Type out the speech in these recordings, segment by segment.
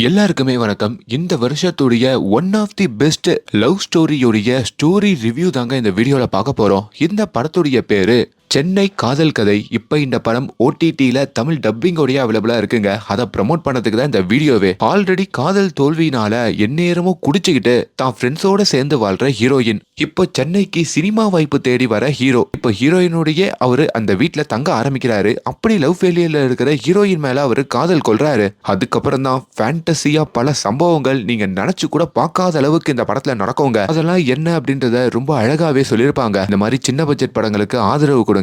எல்லாருக்குமே வணக்கம். இந்த வருஷத்துடைய one of the best love ஸ்டோரியுடைய ஸ்டோரி ரிவ்யூ தாங்க இந்த வீடியோல பார்க்க போறோம். இந்த படத்துடைய பேரு சென்னை காதல் கதை. இப்ப இந்த படம் ஓடிடில தமிழ் டப்பிங்கோடய அவைலபிளா இருக்குங்க. அதை ப்ரமோட் பண்ணதுக்கு தான் இந்த வீடியோவே. ஆல்ரெடி காதல் தோல்வினால எந்நேரமும் குடிச்சுக்கிட்டு தான் ஃப்ரெண்ட்ஸோட சேர்ந்து வாழ்ற ஹீரோயின் இப்போ சென்னைக்கு சினிமா வாய்ப்பு தேடி வர ஹீரோ. இப்போ ஹீரோயினுடைய அவரு அந்த வீட்டுல தங்க ஆரம்பிக்கிறாரு. அப்படி லவ் ஃபெயிலியர்ல இருக்கிற ஹீரோயின் மேல அவரு காதல் கொள்றாரு. அதுக்கப்புறம் தான் ஃபேண்டசியா பல சம்பவங்கள் நீங்க நினைச்சு கூட பார்க்காத அளவுக்கு இந்த படத்துல நடக்குங்க. அதெல்லாம் என்ன அப்படின்றத ரொம்ப அழகாவே சொல்லியிருப்பாங்க. இந்த மாதிரி சின்ன பட்ஜெட் படங்களுக்கு ஆதரவு கொடுங்க.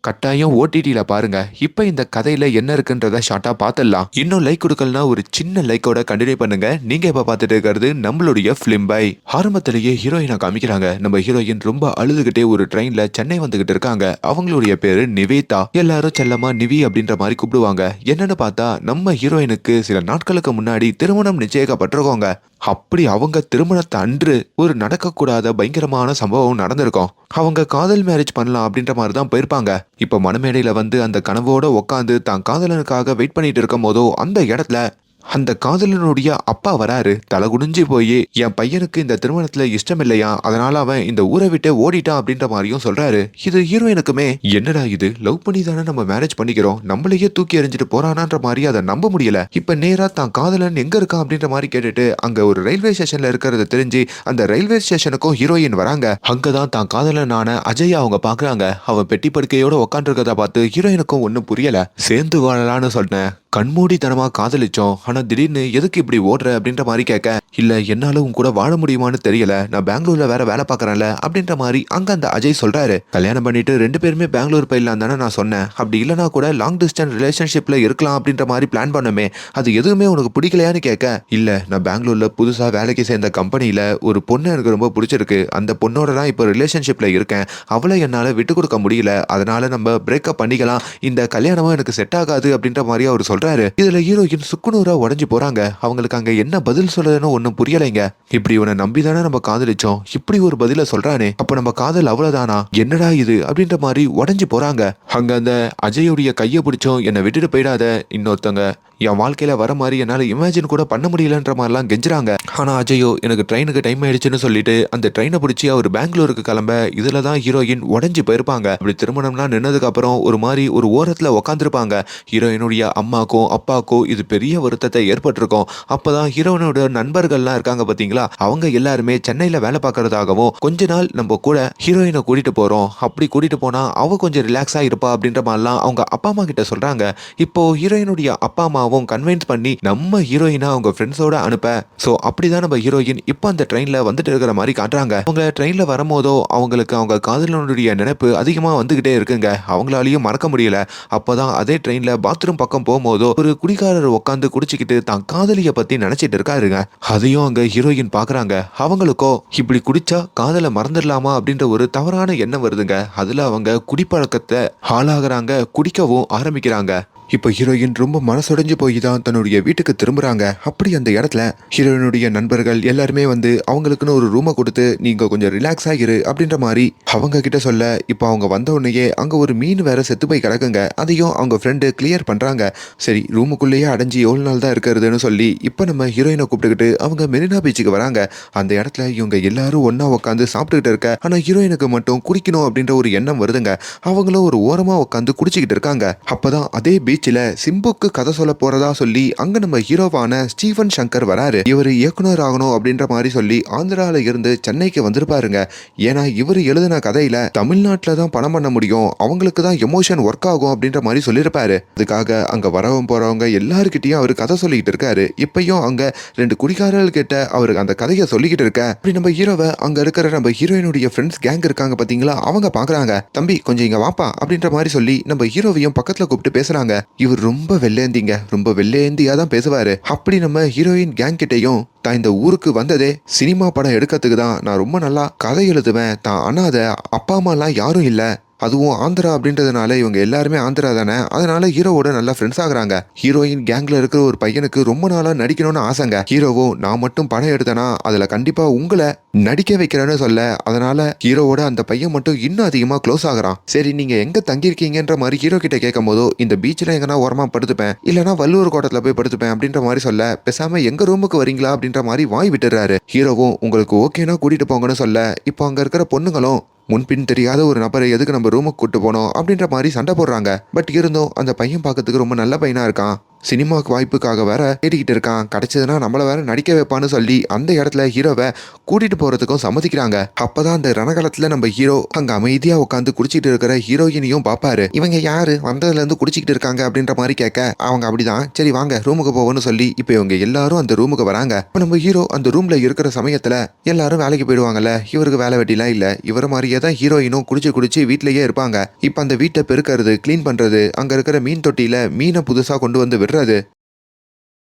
கட்டாயம் ஓடிடில பாருங்க. இப்ப இந்த கதையில என்ன இருக்குன்றத ஷார்ட்டா பாத்துடலாம். இன்னும் லைக் கொடுக்கலனா ஒரு சின்ன லைக்கோட கண்டினியூ பண்ணுங்க. நீங்க இப்ப பாத்துட்டு இருக்கிறது நம்மளுடைய பிலிம் பை. ஆரம்பத்திலேயே ஹீரோயினை காமிக்கிறாங்க. நம்ம ஹீரோயின் ரொம்ப அழுதுகிட்டே ஒரு ட்ரெயின்ல சென்னை வந்துகிட்டு இருக்காங்க. அவங்களுடைய பேரு நிவேதா. எல்லாரும் செல்லமா நிவி அப்படின்ற மாதிரி கூப்பிடுவாங்க. என்னன்னு பார்த்தா நம்ம ஹீரோயினுக்கு சில நாட்களுக்கு முன்னாடி திருமணம் நிச்சயிக்கப்பட்டிருக்கோங்க. அப்படி அவங்க திருமணத்தை அன்று ஒரு நடக்கக்கூடாத பயங்கரமான சம்பவம் நடந்திருக்கும். அவங்க காதல் மேரேஜ் பண்ணலாம் அப்படின்ற மாதிரி தான் போயிருப்பாங்க. இப்ப மணமேடையில வந்து அந்த கனவோட உட்காந்து தான் காதலனுக்காக வெயிட் பண்ணிட்டு இருக்கும் போதோ அந்த இடத்துல அந்த காதலனுடைய அப்பா வராரு. தலை குடிஞ்சு போய் என் பையனுக்கு இந்த திருமணத்துல இஷ்டம் இல்லையா, அதனால அவன் இந்த ஊரை விட்டு ஓடிட்டான் அப்படின்ற மாதிரியும் சொல்றாரு. இது ஹீரோயினுக்குமே என்னடா இது, லவ் பண்ணி தானே நம்ம மேரேஜ் பண்ணிக்கிறோம், நம்மளையே தூக்கி எறிஞ்சிட்டு போறானான்ற மாதிரி அதை நம்ப முடியல. இப்ப நேரா தான் காதலன் எங்க இருக்கான் அப்படின்ற மாதிரி கேட்டுட்டு அங்க ஒரு ரயில்வே ஸ்டேஷன்ல இருக்கிறத தெரிஞ்சு அந்த ரயில்வே ஸ்டேஷனுக்கும் ஹீரோயின் வராங்க. அங்கதான் தான் காதலனான அஜய் அவங்க பாக்குறாங்க. அவன் பெட்டி படுக்கையோட உட்காந்து இருக்கத பார்த்து ஹீரோயினுக்கும் ஒன்னும் புரியல. சேர்ந்து வாழலான்னு சொன்னேன், கண்மூடித்தனமா காதலிச்சோம், ஆனா திடீர்னு எதுக்கு இப்படி ஓடுற அப்படின்ற மாதிரி கேட்க, இல்ல என்னால உன் கூட வாழ முடியுமான்னு தெரியல, நான் பெங்களூர்ல வேற வேலை பாக்குறேன்ல அப்படின்ற மாதிரி அங்க அந்த அஜய் சொல்றாரு. கல்யாணம் பண்ணிட்டு ரெண்டு பேருமே பெங்களூர் போயிடலாம் தானே நான் சொன்னேன். அப்படி இல்லைனா கூட லாங் டிஸ்டன்ஸ் ரிலேஷன்ஷிப்ல இருக்கலாம் அப்படின்ற மாதிரி பிளான் பண்ணுமே, அது எதுவுமே உனக்கு பிடிக்கலையான்னு கேட்க, இல்ல நான் பெங்களூர்ல புதுசா வேலைக்கு சேர்ந்த கம்பெனில ஒரு பொண்ணு எனக்கு ரொம்ப பிடிச்சிருக்கு, அந்த பொண்ணோட தான் இப்போ ரிலேஷன்ஷிப்ல இருக்கேன், அவளை என்னால விட்டு கொடுக்க முடியல, அதனால நம்ம பிரேக்கப் பண்ணிக்கலாம், இந்த கல்யாணமும் எனக்கு செட் ஆகாது அப்படின்ற மாதிரி அவர் சொல்றாரு. இதுல ஹீரோயின் சுக்குநூறா உடஞ்சு போறாங்க. அவங்களுக்கு அங்க என்ன பதில் சொல்றதுன்னு ஒண்ணும் புரியலைங்க. இப்படி இவனை நம்பிதானே நம்ம காதலிச்சோம், இப்படி ஒரு பதில சொல்றானே, அப்ப நம்ம காதல் அவ்வளவுதானா, என்னடா இது அப்படின்ற மாதிரி உடஞ்சு போறாங்க. அங்க அந்த அஜயோடைய கையை பிடிச்சோம், என்னை விட்டுட்டு போயிடாத, இன்னொருத்தங்க என் வாழ்க்கையில வர மாதிரி என்னால இமேஜின் கூட பண்ண முடியலன்ற மாதிரிலாம் கெஞ்சுறாங்க. ஆனா அஜயோ எனக்கு ட்ரெயினுக்கு டைம் ஆயிடுச்சுன்னு சொல்லிட்டு அந்த ட்ரெயினை பிடிச்சி அவர் பெங்களூருக்கு கிளம்ப. இதுலதான் ஹீரோயின் உடஞ்சு போயிருப்பாங்க. அப்படி திருமணம்லாம் நின்னதுக்கு அப்புறம் ஒரு மாதிரி ஒரு ஓரத்துல உக்காந்துருப்பாங்க. ஹீரோயினுடைய அம்மாக்கும் அப்பாக்கும் இது பெரிய வருத்தத்தை ஏற்பட்டிருக்கும். அப்பதான் ஹீரோயினோட நண்பர்கள்லாம் இருக்காங்க பாத்தீங்களா, அவங்க எல்லாருமே சென்னையில வேலை பார்க்கறதாகவும் கொஞ்ச நாள் நம்ம கூட ஹீரோயினை கூட்டிட்டு போறோம், அப்படி கூட்டிட்டு போனா அவ கொஞ்சம் ரிலாக்ஸா இருப்பா அப்படின்ற மாதிரிலாம் அவங்க அப்பா அம்மா கிட்ட சொல்றாங்க. இப்போ ஹீரோயினுடைய அப்பா அம்மா கன்வின்ஸ் பண்ணி நம்ம ஹீரோயினா அவங்க ஃப்ரெண்ட்ஸோட அனுப்ப. சோ அப்படிதான் நம்ம ஹீரோயின் இப்போ அந்த ட்ரெயின்ல வந்துட்டு இருக்கிற மாதிரி காட்டுறாங்க. அவங்க ட்ரெயின்ல வரும்போதோ அவங்களுக்கு அவங்க காதலனுடைய நினைப்பு அதிகமா வந்துகிட்டே இருக்குங்க. அவங்களாலையும் மறக்க முடியல. அப்பதான் அதே ட்ரெயின்ல பாத்ரூம் பக்கம் போகும்போதோ ஒரு குடிகாரர் உட்காந்து குடிச்சுக்கிட்டு தான் காதலிய பத்தி நினைச்சிட்டு இருக்காருங்க. அதையும் அங்க ஹீரோயின் பாக்குறாங்க. அவங்களுக்கோ இப்படி குடிச்சா காதலை மறந்துடலாமா அப்படின்ற ஒரு தவறான எண்ணம் வருதுங்க. அதுல அவங்க குடிப்பழக்கத்தை ஆளாகிறாங்க, குடிக்கவும் ஆரம்பிக்கிறாங்க. இப்போ ஹீரோயின் ரொம்ப மனசுடைஞ்சு போய் தான் தன்னுடைய வீட்டுக்கு திரும்புறாங்க. அப்படி அந்த இடத்துல ஹீரோயினுடைய நண்பர்கள் எல்லாருமே வந்து அவங்களுக்குன்னு ஒரு ரூமை கொடுத்து நீங்க கொஞ்சம் ரிலாக்ஸ் ஆகிரு அப்படின்ற மாதிரி அவங்க கிட்ட சொல்ல, இப்போ அவங்க வந்த உடனேயே அங்க ஒரு மீன் வேற செத்து போய் கிடக்குங்க. அதையும் அவங்க ஃப்ரெண்டு கிளியர் பண்றாங்க. சரி ரூமுக்குள்ளேயே அடைஞ்சு எவ்வளவு நாள் தான் இருக்கிறதுன்னு சொல்லி இப்போ நம்ம ஹீரோயினை கூப்பிட்டுக்கிட்டு அவங்க மெரினா பீச்சுக்கு வராங்க. அந்த இடத்துல இவங்க எல்லாரும் ஒன்னா உட்காந்து சாப்பிட்டுக்கிட்டு இருக்க. ஆனா ஹீரோயினுக்கு மட்டும் குடிக்கணும் அப்படின்ற ஒரு எண்ணம் வருதுங்க. அவங்களும் ஒரு ஓரமா உட்காந்து குடிச்சுக்கிட்டு இருக்காங்க. அப்பதான் அதே சிம்புக்கு கதை சொல்ல போறதா சொல்லி அங்க நம்ம ஹீரோவான ஸ்டீவன் சங்கர் வராரு. இவர் இயக்குனர் ஆகணும் அப்படின்ற மாதிரி சொல்லி ஆந்திரால இருந்து சென்னைக்கு வந்திருப்பாருங்க. ஏன்னா இவர் எழுதின கதையில தமிழ்நாட்டுல தான் பணம் பண்ண முடியும், அவங்களுக்கு தான் எமோஷன் ஒர்க் ஆகும் அப்படின்ற மாதிரி சொல்லியிருப்பாரு. அதுக்காக அங்க வரவும் போறவங்க எல்லாருக்கிட்டையும் அவர் கதை சொல்லிக்கிட்டு இருக்காரு. இப்பயும் அங்க ரெண்டு குடிகாரர்கள் கிட்ட அவருக்கு அந்த கதையை சொல்லிக்கிட்டு இருக்க. அப்படி நம்ம ஹீரோவை அங்க இருக்கிற நம்ம ஹீரோயினுடைய ஃப்ரெண்ட்ஸ் கேங் இருக்காங்க பாத்தீங்களா, அவங்க பாக்குறாங்க. தம்பி கொஞ்சம் இங்க வாப்பா அப்படின்ற மாதிரி சொல்லி நம்ம ஹீரோவையும் பக்கத்துல கூப்பிட்டு பேசுறாங்க. இவர் ரொம்ப வெள்ளேந்திங்க, ரொம்ப வெள்ளேந்தியா தான் பேசுவாரு. அப்படி நம்ம ஹீரோயின் கேங் கிட்டையும் தான் இந்த ஊருக்கு வந்ததே சினிமா படம் எடுக்கிறதுக்கு தான், நான் ரொம்ப நல்லா கதை எழுதுவேன், தான் அனாத அப்பா அம்மா எல்லாம் யாரும் இல்ல, அதுவும் ஆந்திரா அப்படின்றதுனால இவங்க எல்லாருமே ஆந்திரா தானே, அதனால ஹீரோவோட நல்லா ஃப்ரெண்ட்ஸ் ஆகுறாங்க. ஹீரோயின் கேங்ல இருக்கிற ஒரு பையனுக்கு ரொம்ப நாளா நடிக்கணும்னு ஆசைங்க. ஹீரோவும் நான் மட்டும் படம் எடுத்தேனா அதுல கண்டிப்பா உங்களை நடிக்க வைக்கிறேன்னு சொல்ல, அதனால ஹீரோவோட அந்த பையன் மட்டும் இன்னும் அதிகமா க்ளோஸ் ஆகுறான். சரி நீங்க எங்க தங்கியிருக்கீங்கன்ற மாதிரி ஹீரோ கிட்ட கேட்கும் போதோ, இந்த பீச்ல எங்கன்னா ஓரமா படுத்துப்பேன், இல்லனா வள்ளுவர் கோட்டத்துல போய் படுத்துப்பேன் அப்படின்ற மாதிரி சொல்ல, பேசாம எங்க ரூமுக்கு வரீங்களா அப்படின்ற மாதிரி வாய் விட்டுறாரு. ஹீரோவும் உங்களுக்கு ஓகேனா கூட்டிட்டு போங்கன்னு சொல்ல, இப்போ அங்க இருக்கிற பொண்ணுங்களும் முன்பின் தெரியாத ஒரு நபரை எதுக்கு நம்ம ரூமுக்கு கூட்டு போனோம் அப்படின்ற மாதிரி சண்டை போடுறாங்க. பட் இருந்தும் அந்த பையன் பார்க்கறதுக்கு ரொம்ப நல்ல பையனா இருக்கான். சினிமாவுக்கு வாய்ப்புக்காக வேற தேடிக்கிட்டு இருக்கான். கிடைச்சதுன்னா நம்மள வேற நடிக்க வைப்பான்னு சொல்லி அந்த இடத்துல ஹீரோவை கூட்டிட்டு போறதுக்கும் சம்மதிக்கிறாங்க. அப்பதான் அந்த ரணகலத்துல நம்ம ஹீரோ அங்க அமைதியா உட்காந்து குடிச்சிட்டு இருக்கிற ஹீரோயினையும் பாப்பாரு. இவங்க யாரு வந்ததுல இருந்து குடிச்சிக்கிட்டு இருக்காங்க அப்படின்ற மாதிரி கேட்க, அவங்க அப்படிதான் சரி வாங்க ரூமுக்கு போவோம்னு சொல்லி இப்ப இவங்க எல்லாரும் அந்த ரூமுக்கு வராங்க. இப்ப நம்ம ஹீரோ அந்த ரூம்ல இருக்கிற சமயத்துல எல்லாரும் வேலைக்கு போயிடுவாங்கல்ல, இவருக்கு வேலை வெட்டிலாம் இல்ல. இவர மாதிரியே தான் ஹீரோயினும் குடிச்சு குடிச்சு வீட்லயே இருப்பாங்க. இப்ப அந்த வீட்டை பெருக்கிறது, கிளீன் பண்றது, அங்க இருக்கிற மீன் தொட்டியில மீனை புதுசா கொண்டு வந்து விடுறது,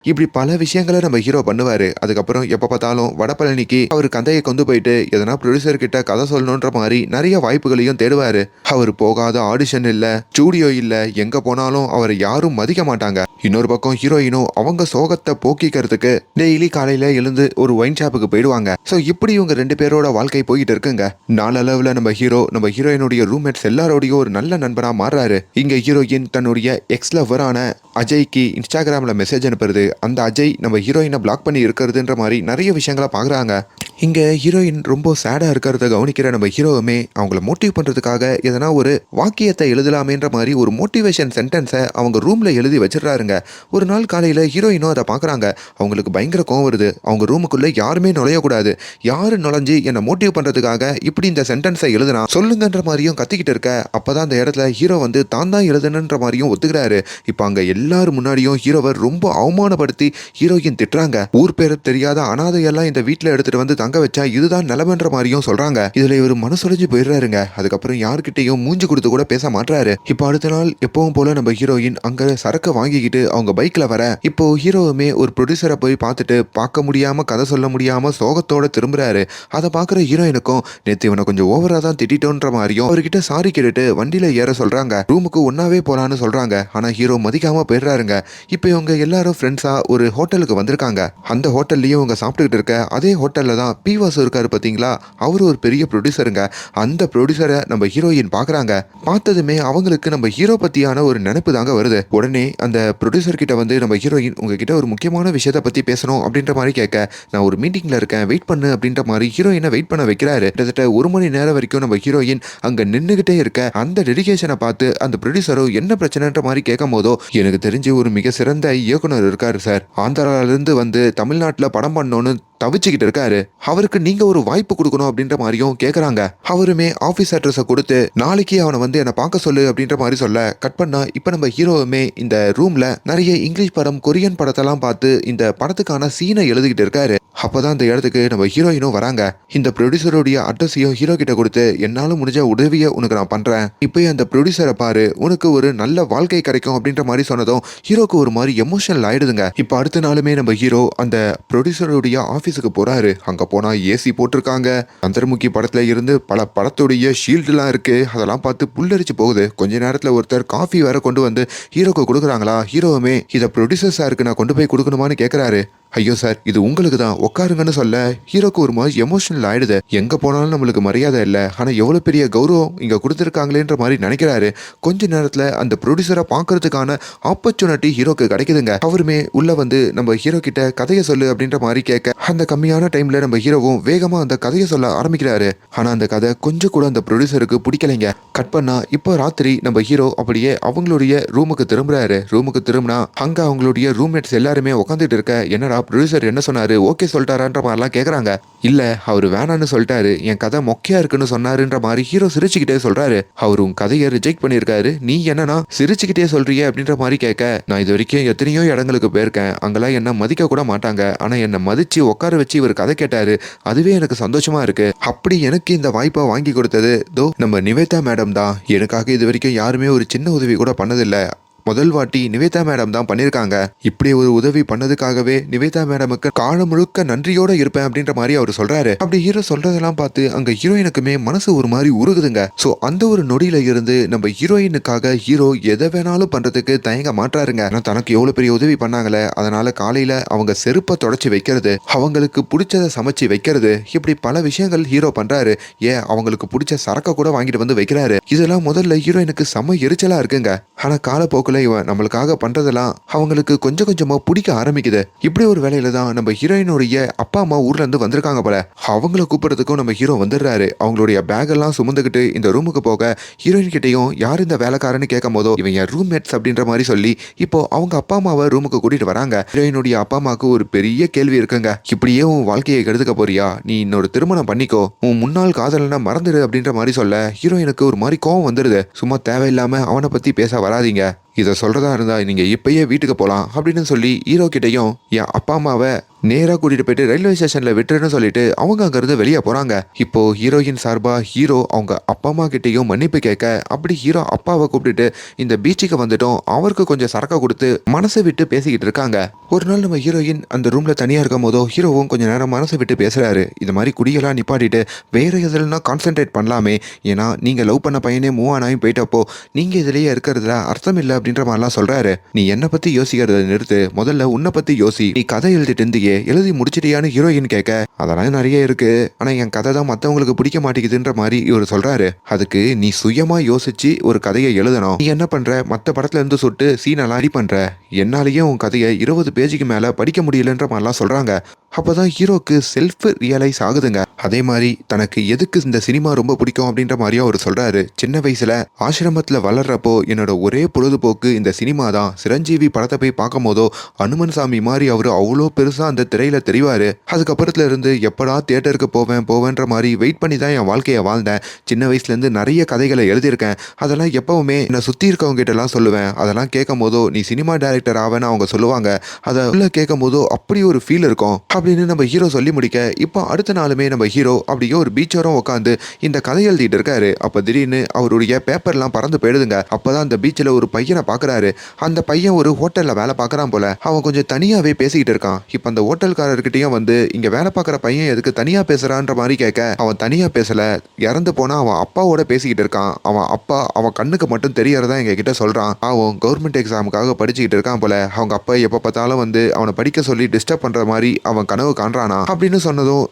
இப்படி பல விஷயங்களை நம்ம ஹீரோ பண்ணுவாரு. அதுக்கப்புறம் எப்ப பார்த்தாலும் வடபழனிக்கு அவர் கதையை கொண்டு போயிட்டு எதனா ப்ரொடியூசர் கிட்ட கதை சொல்லணுன்ற மாதிரி நிறைய வாய்ப்புகளையும் தேடுவாரு. அவர் போகாத ஆடிஷன் இல்ல, ஸ்டூடியோ இல்ல, எங்க போனாலும் அவரை யாரும் மதிக்க மாட்டாங்க. இன்னொரு பக்கம் ஹீரோயினும் அவங்க சோகத்தை போக்கிக்கிறதுக்கு டெய்லி காலையில எழுந்து ஒரு ஒயின் ஷாப்புக்கு போயிடுவாங்க. சோ இப்படி இவங்க ரெண்டு பேரோட வாழ்க்கை போயிட்டு இருக்குங்க. நாளளவுல நம்ம ஹீரோயினுடைய ரூம்மேட்ஸ் எல்லாரோடையும் ஒரு நல்ல நண்பனா மாறுறாரு. இங்க ஹீரோயின் தன்னுடைய எக்ஸ் லவரான அஜய்க்கு இன்ஸ்டாகிராம்ல மெசேஜ் அனுப்புறது, அந்த அஜய் நம்ம ஹீரோயினை பிளாக் பண்ணி இருக்கிறதுன்ற மாதிரி நிறைய விஷயங்களை பாக்குறாங்க. இங்க ஹீரோயின் ரொம்ப சேடா இருக்கிறத கவனிக்கிற நம்ம ஹீரோவுமே அவங்கள மோட்டிவ் பண்றதுக்காக எதனா ஒரு வாக்கியத்தை எழுதலாமேன்ற மாதிரி ஒரு மோட்டிவேஷன் சென்டென்ஸை அவங்க ரூம்ல எழுதி வச்சிடறாருங்க. ஒரு நாள் காலையில ஹீரோயினும் அதை பாக்குறாங்க. அவங்களுக்கு பயங்கர கோவம் வருது. அவங்க ரூமுக்குள்ள யாருமே நுழையக்கூடாது, யாரு நுழைஞ்சு என்னை மோட்டிவ் பண்றதுக்காக இப்படி இந்த சென்டென்ஸை எழுதுனா சொல்லுங்கன்ற மாதிரியும் கத்திக்கிட்டு இருக்க, அப்பதான் அந்த இடத்துல ஹீரோ வந்து தான் எழுதுன்ற மாதிரியும் ஒத்துக்கிறாரு. இப்ப அங்க எல்லாரும் முன்னாடியும் ஹீரோவை ரொம்ப அவமானப்படுத்தி ஹீரோயின் திட்டுறாங்க. ஊர் பேர் தெரியாத அனாதையெல்லாம் இந்த வீட்டுல எடுத்துட்டு வந்து தங்க வச்சா இதுதான் நிலமன்ற மாதிரியும் சொல்றாங்க. இதுல இவர் மனசொலிஞ்சு போயிடுறாருங்க. அதுக்கப்புறம் யார்கிட்டையும் மூஞ்சி கொடுத்து கூட பேச மாட்டாரு. இப்போ அடுத்த நாள் எப்பவும் போல நம்ம ஹீரோயின் அங்க சரக்கு வாங்கிக்கிட்டு அவங்க பைக்ல வர, இப்போ ஹீரோவுமே ஒரு ப்ரொடியூசரை போய் பார்த்துட்டு பார்க்க முடியாம கதை சொல்ல முடியாம சோகத்தோட திரும்புறாரு. அதை பாக்குற ஹீரோயினுக்கும் நேத்து இவனை கொஞ்சம் ஓவரா தான் திட்டோன்ற மாதிரியும் அவர்கிட்ட சாரி கேட்டுட்டு வண்டியில ஏற சொல்றாங்க. ரூமுக்கு ஒன்னாவே போலான்னு சொல்றாங்க. ஆனா ஹீரோ மதிக்காம போயிடுறாருங்க. இப்போ இவங்க எல்லாரும் ஃப்ரெண்ட்ஸா ஒரு ஹோட்டலுக்கு வந்திருக்காங்க. அந்த ஹோட்டல்லயும் இவங்க சாப்பிட்டுக்கிட்டு இருக்க அதே ஹோட்டல்ல தான் பி வாசு இருக்காரு பாத்தீங்களா, அவரு ஒரு பெரிய ப்ரொடியூசருங்க. அந்த ப்ரொடியூசரை நம்ம ஹீரோயின் பாக்குறாங்க. பார்த்ததுமே அவங்களுக்கு நம்ம ஹீரோ பத்தியான ஒரு நினைப்பு தாங்க வருது. உடனே அந்த ப்ரொடியூசர் கிட்ட வந்து நம்ம ஹீரோயின் உங்ககிட்ட ஒரு முக்கியமான விஷயத்தை பத்தி பேசணும் அப்படின்ற மாதிரி கேட்க, நான் ஒரு மீட்டிங்ல இருக்கேன் வெயிட் பண்ணு அப்படின்ற மாதிரி ஹீரோயினை வெயிட் பண்ண வைக்கிறாரு. கிட்டத்தட்ட 1 மணி நேரம் வரைக்கும் நம்ம ஹீரோயின் அங்க நின்னுகிட்டே இருக்க, அந்த டெடிகேஷனை பார்த்து அந்த ப்ரொடியூசரோ என்ன பிரச்சனைன்ற மாதிரி கேட்கும் போதோ, எனக்கு தெரிஞ்சு ஒரு மிக சிறந்த இயக்குனர் இருக்காரு சார், ஆந்திரால இருந்து வந்து தமிழ்நாட்டுல படம் பண்ணணும்னு தவிச்சுக்கிட்டு இருக்காரு, அவருக்கு நீங்க ஒரு வாய்ப்பு கொடுக்கணும் அப்படின்ற மாதிரியும் கேக்குறாங்க. அவருமே ஆபீஸ் அட்ரஸை கொடுத்து நாளைக்கு அவனை வந்து என்ன பார்க்க சொல்லு அப்படின்ற மாதிரி சொல்ல, கட் பண்ணா இப்ப நம்ம ஹீரோவுமே இந்த ரூம்ல நிறைய இங்கிலீஷ் படம் கொரியன் படத்தெல்லாம் பார்த்து இந்த படத்துக்கான சீனை எழுதிக்கிட்டு இருக்காரு. அப்பதான் அந்த இடத்துக்கு நம்ம ஹீரோயினும் வராங்க. இந்த ப்ரொடியூசருடைய அட்ரஸையும் ஹீரோ கிட்ட கொடுத்து என்னால முடிஞ்ச உதவியை உனக்கு நான் பண்றேன், இப்போ அந்த ப்ரொடியூசரை பாரு, உனக்கு ஒரு நல்ல வாழ்க்கை கிடைக்கும் அப்படின்ற மாதிரி சொன்னதும் ஹீரோக்கு ஒரு மாதிரி எமோஷனல் ஆயிடுதுங்க. இப்போ அடுத்த நாளுமே நம்ம ஹீரோ அந்த ப்ரொடியூசருடைய ஆபீஸுக்கு போறாரு. அங்க போனா ஏசி போட்டிருக்காங்க. அந்தர்முகி படத்துல இருந்து பல படத்துடைய ஷீல்டுலாம் இருக்கு. அதெல்லாம் பார்த்து புல்லரிச்சு போகுது. கொஞ்ச நேரத்துல ஒருத்தர் காஃபி வேற கொண்டு வந்து ஹீரோக்கு கொடுக்குறாங்களா. ஹீரோவுமே இதை ப்ரொடியூசர் சாருக்கு நான் கொண்டு போய் கொடுக்கணுமான்னு கேட்கறாரு. ஐயோ சார் இது உங்களுக்கு தான், உட்காருங்கன்னு சொல்ல ஹீரோக்கு ஒரு மாதிரி எமோஷனல் ஆயிடுது. எங்க போனாலும் நம்மளுக்கு மரியாதை இல்லை, ஆனா எவ்வளவு பெரிய கௌரவம் இங்க கொடுத்துருக்காங்களேன்ற மாதிரி நினைக்கிறாரு. கொஞ்ச நேரத்துல அந்த ப்ரொடியூசரை பாக்குறதுக்கான ஆப்பர்ச்சுனிட்டி ஹீரோக்கு கிடைக்குதுங்க. அவருமே உள்ள வந்து நம்ம ஹீரோ கிட்ட கதையை சொல்லு அப்படின்ற மாதிரி கேட்க, அந்த கம்மியான டைம்ல நம்ம ஹீரோவும் வேகமா அந்த கதையை சொல்ல ஆரம்பிக்கிறாரு. ஆனா அந்த கதை கொஞ்சம் கூட அந்த ப்ரொடியூசருக்கு பிடிக்கலைங்க. கட் பண்ணா இப்போ ராத்திரி நம்ம ஹீரோ அப்படியே அவங்களுடைய ரூமுக்கு திரும்புறாரு. ரூமுக்கு திரும்பினா அங்க அவங்களுடைய ரூம்மேட்ஸ் எல்லாருமே உட்காந்துட்டு இருக்க, என்னடா ப்ரொடியூசர் என்ன சொன்னாரு, ஓகே சொல்லிட்டாரான்ற மாதிரிலாம் கேக்குறாங்க. இல்ல அவர் வேணான்னு சொல்லிட்டாரு, என் கதை மொக்கையா இருக்குன்னு சொன்னாருன்ற மாதிரி ஹீரோ சிரிச்சுக்கிட்டே சொல்றாரு. அவர் உன் கதையை ரிஜெக்ட் பண்ணிருக்காரு, நீ என்னன்னா சிரிச்சுக்கிட்டே சொல்றிய அப்படின்ற மாதிரி கேட்க, நான் இது வரைக்கும் எத்தனையோ இடங்களுக்கு போயிருக்கேன், அங்கெல்லாம் என்ன மதிக்க கூட மாட்டாங்க, ஆனா என்ன மதிச்சு உட்கார வச்சு இவர் கதை கேட்டாரு, அதுவே எனக்கு சந்தோஷமா இருக்கு. அப்படி எனக்கு இந்த வாய்ப்பை வாங்கி கொடுத்தது நம்ம நிவேதா மேடம் தான். எனக்காக இது வரைக்கும் யாருமே ஒரு சின்ன உதவி கூட பண்ணதில்லை. முதல் வாட்டி நிவேதா மேடம் தான் பண்ணிருக்காங்க. இப்படி ஒரு உதவி பண்ணதுக்காகவே நிவேதா மேடமுக்கு காலம் முழுக்க நன்றியோட இருப்பேன் அப்படின்ற மாதிரி அவர் சொல்றாரு. அப்படி ஹீரோ சொல்றதெல்லாம் பார்த்து அங்க ஹீரோயினுக்குமே மனசு ஒரு மாதிரி உருகுதுங்க. சோ அந்த ஒரு நொடியில இருந்து நம்ம ஹீரோயினுக்காக ஹீரோ எதை வேணாலும் பண்றதுக்கு தயங்க மாட்டாருங்க. தனக்கு எவ்வளவு பெரிய உதவி பண்ணாங்களே, அதனால காலையில அவங்க செருப்பை தொடச்சி வைக்கிறது, அவங்களுக்கு பிடிச்சதை சமைச்சு வைக்கிறது, இப்படி பல விஷயங்கள் ஹீரோ பண்றாரு. ஏன் அவங்களுக்கு பிடிச்ச சரக்க கூட வாங்கிட்டு வந்து வைக்கிறாரு. இதெல்லாம் முதல்ல ஹீரோயினுக்கு செம்ம எரிச்சலா இருக்குங்க. ஆனா காலப்போக்குல இவன் நம்மளுக்காக பண்றதெல்லாம் அவங்களுக்கு கொஞ்சம் கொஞ்சமா பிடிக்க ஆரம்பிக்குது. இப்படி ஒரு வேலையில தான் நம்ம ஹீரோயினுடைய அப்பா அம்மா ஊர்ல இருந்து வந்திருக்காங்க போல. அவங்கள கூப்பிடுறதுக்கும் நம்ம ஹீரோ வந்துடுறாரு. அவங்களுடைய பேக் எல்லாம் சுமந்துக்கிட்டு இந்த ரூமுக்கு போக ஹீரோயின் கிட்டையும் யார் இந்த வேலைக்காரன்னு கேட்கும் போதோ இவன் என் ரூம்மேட்ஸ் அப்படின்ற மாதிரி சொல்லி இப்போ அவங்க அப்பா அம்மாவை ரூமுக்கு கூட்டிட்டு வராங்க. ஹீரோயினுடைய அப்பா அம்மாவுக்கு ஒரு பெரிய கேள்வி இருக்குங்க. இப்படியே உன் வாழ்க்கையை கெடுத்துக்க போறியா, நீ இன்னொரு திருமணம் பண்ணிக்கோ, உன் முன்னாள் காதலனை மறந்துடு அப்படின்ற மாதிரி சொல்ல ஹீரோயினுக்கு ஒரு மாதிரி கோவம் வந்துடுது. சும்மா தேவையில்லாம அவனை பத்தி பேச வராதீங்க, இதை சொல்றதா இருந்தா நீங்க இப்பயே வீட்டுக்கு போலாம் அப்படின்னு சொல்லி ஹீரோ கிட்டையும் என் அப்பா அம்மாவை நேரா கூட்டிட்டு போயிட்டு ரயில்வே ஸ்டேஷன்ல விட்டுருன்னு சொல்லிட்டு அவங்க அங்க இருந்து வெளியே போறாங்க. இப்போ ஹீரோயின் சார்பா ஹீரோ அவங்க அப்பா அம்மா கிட்டையும் மன்னிப்பு கேட்க அப்படி ஹீரோ அப்பாவை கூப்பிட்டுட்டு இந்த பீச்சுக்கு வந்துட்டோம், அவருக்கு கொஞ்சம் சரக்க கொடுத்து மனசை விட்டு பேசிக்கிட்டு இருக்காங்க. ஒரு நாள் நம்ம ஹீரோயின் அந்த ரூம்ல தனியா இருக்கும் போதோ ஹீரோவும் கொஞ்ச நேரம் மனசை விட்டு பேசுறாரு. இந்த மாதிரி குடியெல்லாம் நிப்பாட்டிட்டு வேற எதுலன்னா கான்சென்ட்ரேட் பண்ணலாமே, ஏன்னா நீங்க லவ் பண்ண பையனே மூவ் ஆனாயும் போயிட்டப்போ நீங்க இதுலயே இருக்கிறதுல அர்த்தம் இல்லை அப்படின்ற மாதிரிலாம் சொல்றாரு. நீ என்ன பத்தி யோசிக்கிறத நிறுத்து, முதல்ல உன்னை பத்தி யோசி, நீ கதை எழுதிட்டு இருந்தியே எழுதி முடிச்சிட்டியான்னு ஹீரோயின் கேட்க அதெல்லாம் நிறைய இருக்கு, ஆனா என் கதை தான் மத்தவங்களுக்கு பிடிக்க மாட்டேங்குதுன்ற மாதிரி இவர் சொல்றாரு. அதுக்கு நீ சுயமா யோசிச்சு ஒரு கதையை எழுதணும். நீ என்ன பண்ற, மத்த படத்துல இருந்து சுட்டு சீனெல்லாம் ரெடி பண்ற, என்னாலேயே உன் கதையை 20 பேஜுக்கு மேல படிக்க முடியலன்ற மாதிரிலாம் சொல்றாங்க. அப்போதான் ஹீரோக்கு செல்ஃப் ரியலைஸ் ஆகுதுங்க. அதே மாதிரி தனக்கு எதுக்கு இந்த சினிமா ரொம்ப பிடிக்கும் அப்படின்ற மாதிரியும் அவர் சொல்றாரு. சின்ன வயசுல ஆசிரமத்துல வளர்றப்போ என்னோட ஒரே பொழுதுபோக்கு இந்த சினிமா தான். சிரஞ்சீவி படத்தை போய் பார்க்கும் போதோ அனுமன் சாமி மாதிரி அவரு அவ்வளோ பெருசா அந்த திரையில தெரிவாரு. அதுக்கப்புறத்துல இருந்து எப்படா தியேட்டருக்கு போவேன்ற மாதிரி வெயிட் பண்ணி தான் என் வாழ்க்கையை வாழ்ந்தேன். சின்ன வயசுல இருந்து நிறைய கதைகளை எழுதியிருக்கேன். அதெல்லாம் எப்பவுமே என்னை சுத்தி இருக்கவங்க கிட்ட எல்லாம் சொல்லுவேன். அதெல்லாம் கேட்கும் போதோ நீ சினிமா டைரக்டர் ஆவேன்னு அவங்க சொல்லுவாங்க. அதை உள்ள கேட்கும் போதோ அப்படி ஒரு ஃபீல் இருக்கும் அப்படின்னு நம்ம ஹீரோ சொல்லி முடிக்க இப்போ அடுத்த நாளுமே நம்ம ஹீரோ அப்படியே ஒரு பீச்சோரம் உட்காந்து இந்த கதை எழுதிட்டு இருக்காரு. அப்ப திடீர்னு அவருடைய பேப்பர்லாம் பறந்து போயிடுதுங்க. அப்பதான் அந்த பீச்சில் ஒரு பையனை பாக்குறாரு. அந்த பையன் ஒரு ஹோட்டல்ல வேலை பார்க்கறான் போல. அவன் கொஞ்சம் தனியாவே பேசிக்கிட்டு இருக்கான். இப்ப அந்த ஹோட்டல்காரர்கிட்டயும் வந்து இங்க வேலை பார்க்குற பையன் எதுக்கு தனியா பேசுறான்ற மாதிரி கேட்க அவன் தனியா பேசல, இறந்து போனா அவன் அப்பாவோட பேசிக்கிட்டு இருக்கான். அவன் அப்பா அவன் கண்ணுக்கு மட்டும் தெரியறதா எங்க கிட்ட சொல்றான். அவன் கவர்மெண்ட் எக்ஸாமுக்காக படிச்சுக்கிட்டு இருக்கான் போல. அவங்க அப்பா எப்ப பார்த்தாலும் வந்து அவனை படிக்க சொல்லி டிஸ்டர்ப் பண்ற மாதிரி அவன் கனவு காண்றானா அப்படின்னு சொன்னதும்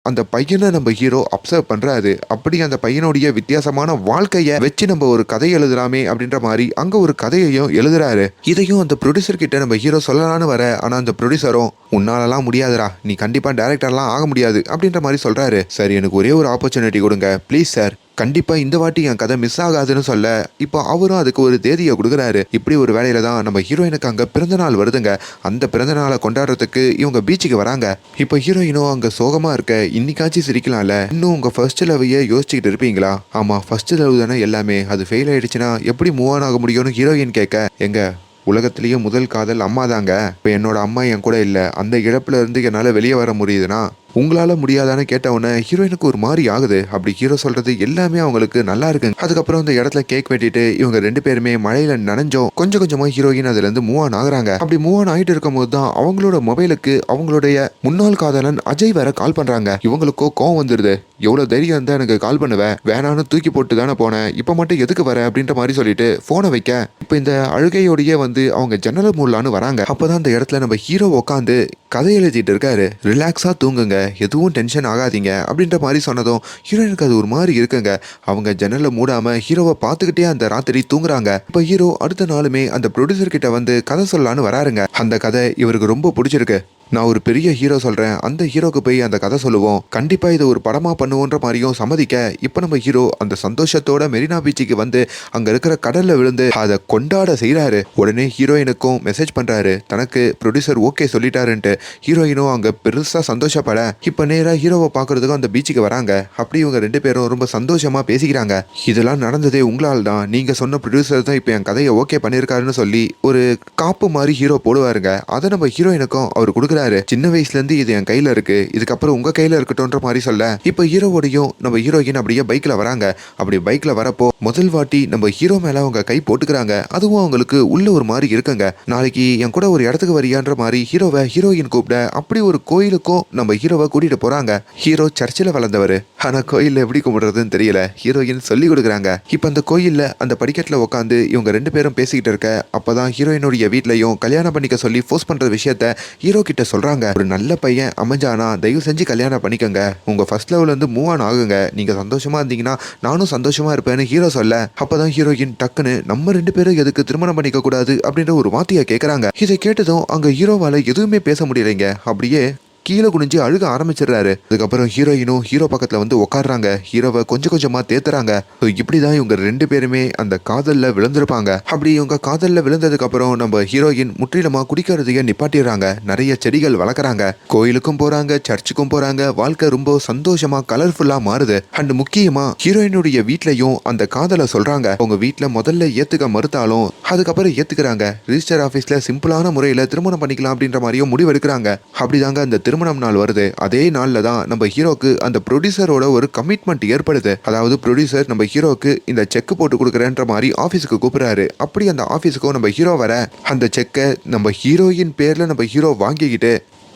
அந்த பையனை நம்ம ஹீரோ அப்சர்வ் பண்றாரு. அப்படி அந்த பையனுடைய வித்தியாசமான வாழ்க்கையை வச்சு நம்ம ஒரு கதை எழுதலாமே அப்படின்ற மாதிரி அங்க ஒரு கதையையும் எழுதுறாரு. இதையும் அந்த ப்ரொடியூசர் கிட்ட நம்ம ஹீரோ சொல்லலான்னு வர, ஆனா அந்த ப்ரொடியூசரும் உன்னாலலாம் முடியாதுடா, நீ கண்டிப்பா டைரக்டர்லாம் ஆக முடியாது அப்படின்ற மாதிரி சொல்றாரு. சரி எனக்கு ஒரே ஒரு ஆப்பர்ச்சுனிட்டி கொடுங்க ப்ளீஸ் சார், கண்டிப்பா இந்த வாட்டி என் கதை மிஸ் ஆகாதுன்னு சொல்ல இப்போ அவரும் அதுக்கு ஒரு தேதியை கொடுக்குறாரு. இப்படி ஒரு வேலையில தான் நம்ம ஹீரோயினுக்கு அங்க பிறந்த நாள் வருதுங்க. அந்த பிறந்த நாளை கொண்டாடுறதுக்கு இவங்க பீச்சுக்கு வராங்க. இப்போ ஹீரோயினும் அங்க சோகமா இருக்க, இன்னைக்காச்சும் சிரிக்கலாம்ல, இன்னும் உங்க ஃபர்ஸ்ட் லவ்வையே யோசிச்சுக்கிட்டு இருப்பீங்களா? ஆமா ஃபர்ஸ்ட் லவ் தானே எல்லாமே, அது ஃபெயில் ஆயிடுச்சுன்னா எப்படி மூவ் ஆன் ஆக முடியும்னு ஹீரோயின் கேட்க, எங்க உலகத்திலேயே முதல் காதல் அம்மா தாங்க, இப்போ என்னோட அம்மா என் கூட இல்லை, அந்த இழப்புல இருந்து என்னால் வெளியே வர முடியுதுன்னா உங்களால முடியாதான்னு கேட்டவுடனே ஹீரோயினுக்கு ஒரு மாதிரி ஆகுது. அப்படி ஹீரோ சொல்றது எல்லாமே அவங்களுக்கு நல்லா இருக்குங்க. அதுக்கப்புறம் அந்த இடத்துல கேக் வெட்டிட்டு இவங்க ரெண்டு பேருமே மழையில நனைஞ்சோம் கொஞ்சம் கொஞ்சமா ஹீரோயின் அதுல இருந்து மூவ் ஆன் ஆகுறாங்க. அப்படி மூவ் ஆன் ஆகிட்டு இருக்கும் போது தான் அவங்களோட மொபைலுக்கு அவங்களுடைய முன்னாள் காதலன் அஜய் வேற கால் பண்றாங்க. இவங்களுக்கோ கோவம் வந்துருது. எவ்வளவு தைரியம் இருந்தா எனக்கு கால் பண்ணுவேன், வேணான்னு தூக்கி போட்டு தானே போனேன், இப்ப மட்டும் எதுக்கு வர அப்படின்ற மாதிரி சொல்லிட்டு போனை வைக்க இப்ப இந்த அழுகையோடையே வந்து அவங்க ஜன்னல் மூடலான்னு வராங்க. அப்பதான் அந்த இடத்துல நம்ம ஹீரோ உட்காந்து கதை எழுதிட்டு இருக்காரு. ரிலாக்ஸா தூங்குங்க, எதுவும் டென்ஷன் ஆகாதீங்க அப்படின்ற மாதிரி சொன்னதும் ஹீரோயினுக்கு அது ஒரு மாதிரி இருக்குங்க. அவங்க ஜன்னலை மூடாம ஹீரோவை பார்த்துக்கிட்டே அந்த ராத்திரி தூங்குறாங்க. இப்ப ஹீரோ அடுத்த நாளுமே அந்த ப்ரொடியூசர் கிட்ட வந்து கதை சொல்லலான்னு வராருங்க. அந்த கதை இவருக்கு ரொம்ப பிடிச்சிருக்கு, நான் ஒரு பெரிய ஹீரோ சொல்றேன், அந்த ஹீரோக்கு போய் அந்த கதை சொல்லுவோம், கண்டிப்பா இது ஒரு படமா பண்ணுவோன்ற மாதிரியும் சம்மதிக்க இப்ப நம்ம ஹீரோ அந்த சந்தோஷத்தோட மெரினா பீச்சுக்கு வந்து அங்க இருக்கிற கடல்ல விழுந்து அதை கொண்டாட செய்யறாரு. உடனே ஹீரோயினுக்கும் மெசேஜ் பண்றாரு தனக்கு ப்ரொடியூசர் ஓகே சொல்லிட்டாருன்ட்டு. ஹீரோயினும் அங்க பெருசா சந்தோஷப்பட இப்ப நேரா ஹீரோவை பாக்குறதுக்கும் அந்த பீச்சுக்கு வராங்க. அப்படி இவங்க ரெண்டு பேரும் ரொம்ப சந்தோஷமா பேசிக்கிறாங்க. இதெல்லாம் நடந்ததே உங்களால் தான், நீங்க சொன்ன ப்ரொடியூசர் தான் இப்ப என் கதையை ஓகே பண்ணிருக்காருன்னு சொல்லி ஒரு காப்பு மாதிரி ஹீரோ போடுவாருங்க. அதை நம்ம ஹீரோயினுக்கும் அவர் கொடுக்குற, சின்ன வயசுல இருந்து இது என் கையில இருக்கு, இதுக்கப்புறம் உங்க கையில இருக்கட்டும்ன்ற மாதிரி சொல்ல இப்ப ஹீரோவோடையும் நம்ம ஹீரோயின் அப்படியே பைக்ல வராங்க. அப்படி பைக்ல வரப்போ முதல் வாட்டி நம்ம ஹீரோ மேல அவங்க கை போட்டுக்கிறாங்க. அதுவும் அவங்களுக்கு உள்ள ஒரு மாதிரி இருக்குங்க. நாளைக்கு என் கூட ஒரு இடத்துக்கு வரியான்ற மாதிரி ஹீரோயின் கூப்பிட அப்படி ஒரு கோயிலுக்கும் நம்ம ஹீரோவை கூட்டிட்டு போறாங்க. ஹீரோ சர்ச்சில் வளர்ந்தவர், ஆனா கோயில்ல எப்படி கும்பிடுறதுன்னு தெரியல. ஹீரோயின் சொல்லி கொடுக்குறாங்க. இப்ப அந்த கோயில்ல அந்த படிக்கட்டுல உட்காந்து இவங்க 2 பேரும் பேசிக்கிட்டு இருக்க அப்பதான் ஹீரோயினுடைய வீட்லயும் கல்யாணம் பண்ணிக்க சொல்லி ஃபோர்ஸ் பண்ற விஷயத்த ஹீரோ கிட்ட சொல்றாங்க. ஒரு நல்ல பையன் அமைஞ்சானா தயவு செஞ்சு கல்யாணம் பண்ணிக்கங்க, உங்க ஃபர்ஸ்ட் லெவல்ல இருந்து மூவ் ஆன் ஆகுங்க, நீங்க சந்தோஷமா இருந்தீங்கன்னா நானும் சந்தோஷமா இருப்பேன்னு ஹீரோ சொல்ல அப்பதான் ஹீரோயின் டக்குன்னு நம்ம 2 பேரும் எதுக்கு திருமணம் பண்ணிக்க கூடாது அப்படின்ற ஒரு வார்த்தையை கேட்கறாங்க. இதை கேட்டதும் அங்க ஹீரோவால எதுவுமே பேச முடியலைங்க. அப்படியே கீழே குனிஞ்சு அழுக ஆரம்பிச்சிடுறாரு. அதுக்கப்புறம் ஹீரோயினும் ஹீரோ பக்கத்துல வந்து உட்காடுறாங்க. ஹீரோவை கொஞ்சம் கொஞ்சமா தேத்துறாங்க. இப்படிதான் இவங்க 2 பேருமே அந்த காதல்ல விழுந்திருப்பாங்க. அப்படி இவங்க காதல்ல விழுந்ததுக்கு அப்புறம் நம்ம ஹீரோயின் முற்றிலுமா குடிக்கிறதையே நிப்பாட்டிடுறாங்க. நிறைய செடிகள் வளர்க்குறாங்க, கோயிலுக்கும் போறாங்க, சர்ச்சுக்கும் போறாங்க. வாழ்க்கை ரொம்ப சந்தோஷமா கலர்ஃபுல்லா மாறுது. அண்ட் முக்கியமா ஹீரோயினுடைய வீட்லயும் அந்த காதலை சொல்றாங்க. அவங்க வீட்டுல முதல்ல ஏத்துக்க மறுத்தாலும் அதுக்கப்புறம் ஏத்துக்கிறாங்க. ரிஜிஸ்டர் ஆபீஸ்ல சிம்பிளான முறையில திருமணம் பண்ணிக்கலாம் அப்படின்ற மாதிரியும் முடிவெடுக்கிறாங்க. அப்படிதாங்க அந்த திருமணம் நாள் வருது. அதே நாள்ல தான் நம்ம ஹீரோக்கு அந்த ப்ரொடியூசரோட ஒரு கமிட்மெண்ட் ஏற்படுது. அதாவது ப்ரொடியூசர் நம்ம ஹீரோக்கு இந்த செக் போட்டு கொடுக்குறேன்ற மாதிரி ஆபீஸுக்கு கூப்பிடுறாரு. அப்படி அந்த ஆபீஸுக்கும் நம்ம ஹீரோ வர அந்த செக்கை நம்ம ஹீரோயின் பேர்ல நம்ம ஹீரோ வாங்கிக்கிட்டு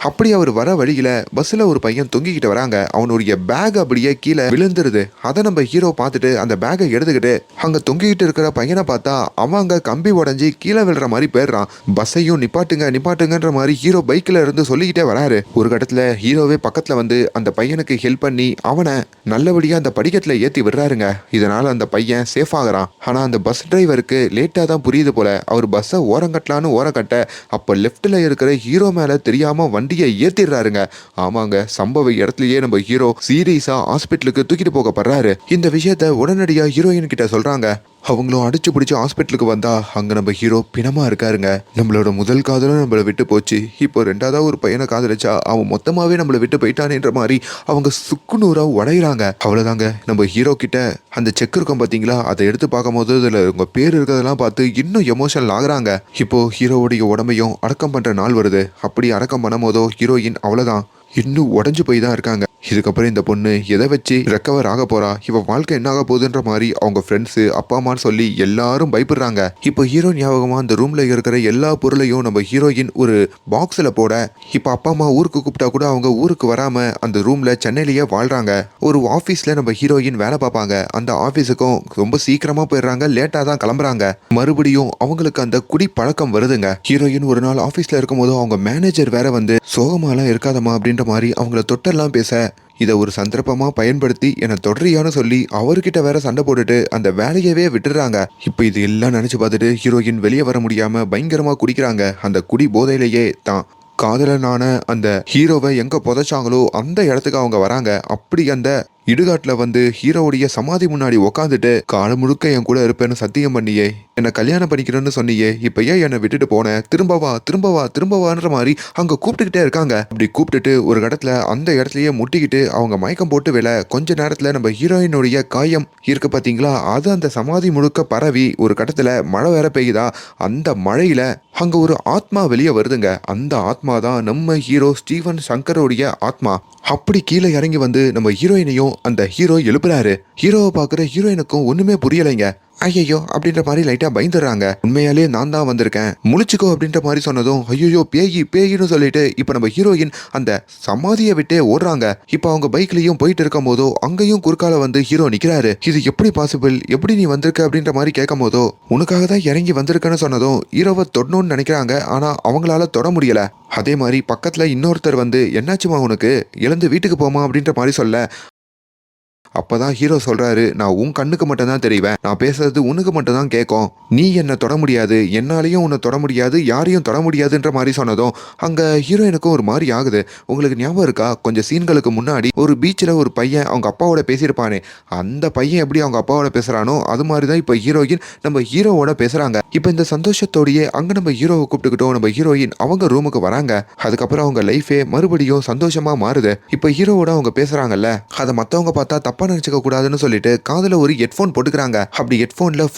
அப்படி அவர் வர வழியில பஸ்ல ஒரு பையன் தொங்கிக்கிட்டு வராங்க. அவனுடைய பேக் அப்படியே கீழே விழுந்துருது. அதை நம்ம ஹீரோ பார்த்துட்டு அந்த பேக்கை எடுத்துக்கிட்டு அங்க தொங்கிக்கிட்டு இருக்கிற பையனை பார்த்தா அவன் அங்க கம்பி உடஞ்சி கீழே விழுற மாதிரி போயிடுறான். பஸ்ஸையும் நிப்பாட்டுங்கன்ற மாதிரி ஹீரோ பைக்ல இருந்து சொல்லிக்கிட்டே வராரு. ஒரு கட்டத்துல ஹீரோவே பக்கத்துல வந்து அந்த பையனுக்கு ஹெல்ப் பண்ணி அவனை நல்லபடியா அந்த படிக்கட்டுல ஏத்தி விடுறாருங்க. இதனால அந்த பையன் சேஃப் ஆகுறான். ஆனா அந்த பஸ் டிரைவருக்கு லேட்டா தான் புரியுது போல. அவர் பஸ்ஸை ஓரங்கட்டலான்னு ஓரங்கட்ட அப்ப லெப்ட்ல இருக்கிற ஹீரோ மேல தெரியாம வண்டியை ஏத்திடுறாருங்க. ஆமாங்க, சம்பவ இடத்துலயே நம்ம ஹீரோ சீரியஸா ஹாஸ்பிட்டலுக்கு தூக்கிட்டு போகப்படுறாரு. இந்த விஷயத்த உடனடியா ஹீரோயின் கிட்ட சொல்றாங்க. அவங்களும் அடிச்சு பிடிச்சி ஹாஸ்பிட்டலுக்கு வந்தா அங்க நம்ம ஹீரோ பிணமா இருக்காருங்க. நம்மளோட முதல் காதலும் நம்மளை விட்டு போச்சு, இப்போ 2ஆவதா ஒரு பையனை காதலிச்சா அவன் மொத்தமாவே நம்மளை விட்டு போயிட்டானேன்ற மாதிரி அவங்க சுக்குநூறா உடையிறாங்க. அவ்வளவுதாங்க, நம்ம ஹீரோ கிட்ட அந்த செக் இருக்கும் பாத்தீங்களா, அதை எடுத்து பார்க்கும் போது அதுல உங்க பேர் இருக்கிறதெல்லாம் பார்த்து இன்னும் எமோஷனல் ஆகுறாங்க. இப்போ ஹீரோவுடைய உடம்பையும் அடக்கம் பண்ற நாள் வருது. அப்படி அடக்கம் பண்ணும் போதோ ஹீரோயின் அவ்வளவுதான் இன்னும் உடஞ்சு போய் தான் இருக்காங்க. இதுக்கப்புறம் இந்த பொண்ணு எதை வச்சு ரெக்கவர் ஆக போறா, இவ வாழ்க்கை என்ன ஆக போகுதுன்ற மாதிரி அவங்க ஃப்ரெண்ட்ஸு அப்பா அம்மான்னு சொல்லி எல்லாரும் பயப்படுறாங்க. இப்போ ஹீரோ ஞாபகமா அந்த ரூம்ல இருக்கிற எல்லா பொருளையும் நம்ம ஹீரோயின் ஒரு பாக்ஸ்ல போட இப்போ அப்பா அம்மா ஊருக்கு கூப்பிட்டா கூட அவங்க ஊருக்கு வராம அந்த ரூம்ல சென்னையிலேயே வாழ்றாங்க. ஒரு ஆஃபீஸ்ல நம்ம ஹீரோயின் வேலை பார்ப்பாங்க. அந்த ஆஃபீஸுக்கும் ரொம்ப சீக்கிரமா போயிடுறாங்க, லேட்டா தான் கிளம்புறாங்க. மறுபடியும் அவங்களுக்கு அந்த குடி பழக்கம் வருதுங்க. ஹீரோயின் ஒரு நாள் ஆஃபீஸ்ல இருக்கும் போது அவங்க மேனேஜர் வேற வந்து சோகமாலாம் இருக்காதம்மா அப்படின்ற மாதிரி அவங்கள தொட்டெல்லாம் பேச இதை ஒரு சந்தர்ப்பமா பயன்படுத்தி என்னை தொடரியான்னு சொல்லி அவர்கிட்ட வேற சண்டை போட்டுட்டு அந்த வேலையவே விட்டுறாங்க. இப்போ இது எல்லாம் நினைச்சு பார்த்துட்டு ஹீரோயின் வெளியே வர முடியாம பயங்கரமா குடிக்கிறாங்க. அந்த குடி போதையிலேயே தான் காதலனான அந்த ஹீரோவை எங்க புதைச்சாங்களோ அந்த இடத்துக்கு அவங்க வராங்க. அப்படி அந்த இடுகாட்டில் வந்து ஹீரோவுடைய சமாதி முன்னாடி உக்காந்துட்டு காலம் முழுக்க என் கூட இருப்பேன்னு சத்தியம் பண்ணியே, என்னை கல்யாணம் பண்ணிக்கிறேன்னு சொன்னியே, இப்ப ஏன் என்னை விட்டுட்டு போன, திரும்பவான்ற மாதிரி அங்க கூப்பிட்டுக்கிட்டே இருக்காங்க. அப்படி கூப்பிட்டுட்டு ஒரு இடத்துல அந்த இடத்துலயே முட்டிக்கிட்டு அவங்க மயக்கம் போட்டு விழ கொஞ்ச நேரத்துல நம்ம ஹீரோயினுடைய காயம் இருக்கு பாத்தீங்களா, அது அந்த சமாதி முழுக்க பரவி ஒரு கட்டத்துல மழை வேற பெய்யுதா. அந்த மழையில அங்க ஒரு ஆத்மா வெளியே வருதுங்க. அந்த ஆத்மா தான் நம்ம ஹீரோ ஸ்டீவன் சங்கரோடைய ஆத்மா. அப்படி கீழே இறங்கி வந்து நம்ம ஹீரோயினையும் அந்த ஹீரோ எழுப்புறாரு. ஹீரோவை பார்க்குற ஹீரோயினுக்கும் ஒண்ணுமே புரியலைங்க. ஐயோ அப்படின்ற மாதிரி லைட்டா பயந்துடுறாங்க. உண்மையாலே நான் தான் வந்திருக்கேன், முழிச்சுக்கோ அப்படின்ற மாதிரி சொன்னதும் ஐயோ பேயின்னு சொல்லிட்டு இப்ப நம்ம ஹீரோயின் அந்த சமாதியை விட்டே ஓடுறாங்க. இப்ப அவங்க பைக்லயும் போயிட்டு இருக்கும் போதோ அங்கேயும் குறுக்கால வந்து ஹீரோ நிக்கிறாரு. இது எப்படி பாசிபிள், எப்படி நீ வந்திருக்க அப்படின்ற மாதிரி கேட்கும் போதோ உனக்காக தான் இறங்கி வந்திருக்கேன்னு சொன்னதும் ஹீரோவை தொடணும்னு நினைக்கிறாங்க. ஆனா அவங்களால தொட முடியல. அதே மாதிரி பக்கத்துல இன்னொருத்தர் வந்து என்னாச்சுமா உனக்கு, எழுந்து வீட்டுக்கு போமா அப்படின்ற மாதிரி சொல்ல அப்பதான் ஹீரோ சொல்றாரு, நான் உன் கண்ணுக்கு மட்டும் தான் தெரிவேன், நான் பேசுறது உனக்கு மட்டும் தான் கேட்கும், நீ என்ன தொட முடியாது, என்னாலையும் உன்னை தொட முடியாது, யாரையும் தொட முடியாதுன்ற மாதிரி சொன்னதும் அங்க ஹீரோயினுக்கும் ஒரு மாதிரி ஆகுது. உங்களுக்கு ஞாபகம் இருக்கா, கொஞ்சம் சீன்களுக்கு முன்னாடி ஒரு பீச்சில் ஒரு பையன் அவங்க அப்பாவோட பேசியிருப்பானே, அந்த பையன் எப்படி அவங்க அப்பாவோட பேசுறானோ அது மாதிரிதான் இப்ப ஹீரோயின் நம்ம ஹீரோவோட பேசுறாங்க. இப்ப இந்த சந்தோஷத்தோடயே அங்க நம்ம ஹீரோவை கூப்பிட்டுக்கிட்டோம். நம்ம ஹீரோயின் அவங்க ரூமுக்கு வராங்க. அதுக்கப்புறம் அவங்க லைஃபே மறுபடியும் சந்தோஷமா மாறுது. இப்ப ஹீரோவோட அவங்க பேசுறாங்கல்ல, அதை மத்தவங்க பார்த்தா தப்பா தப்பா நினைச்சுக்க கூடாதுன்னு சொல்லிட்டு காதுல ஒரு ஹெட்போன் போட்டுக்கிறாங்க. அப்படி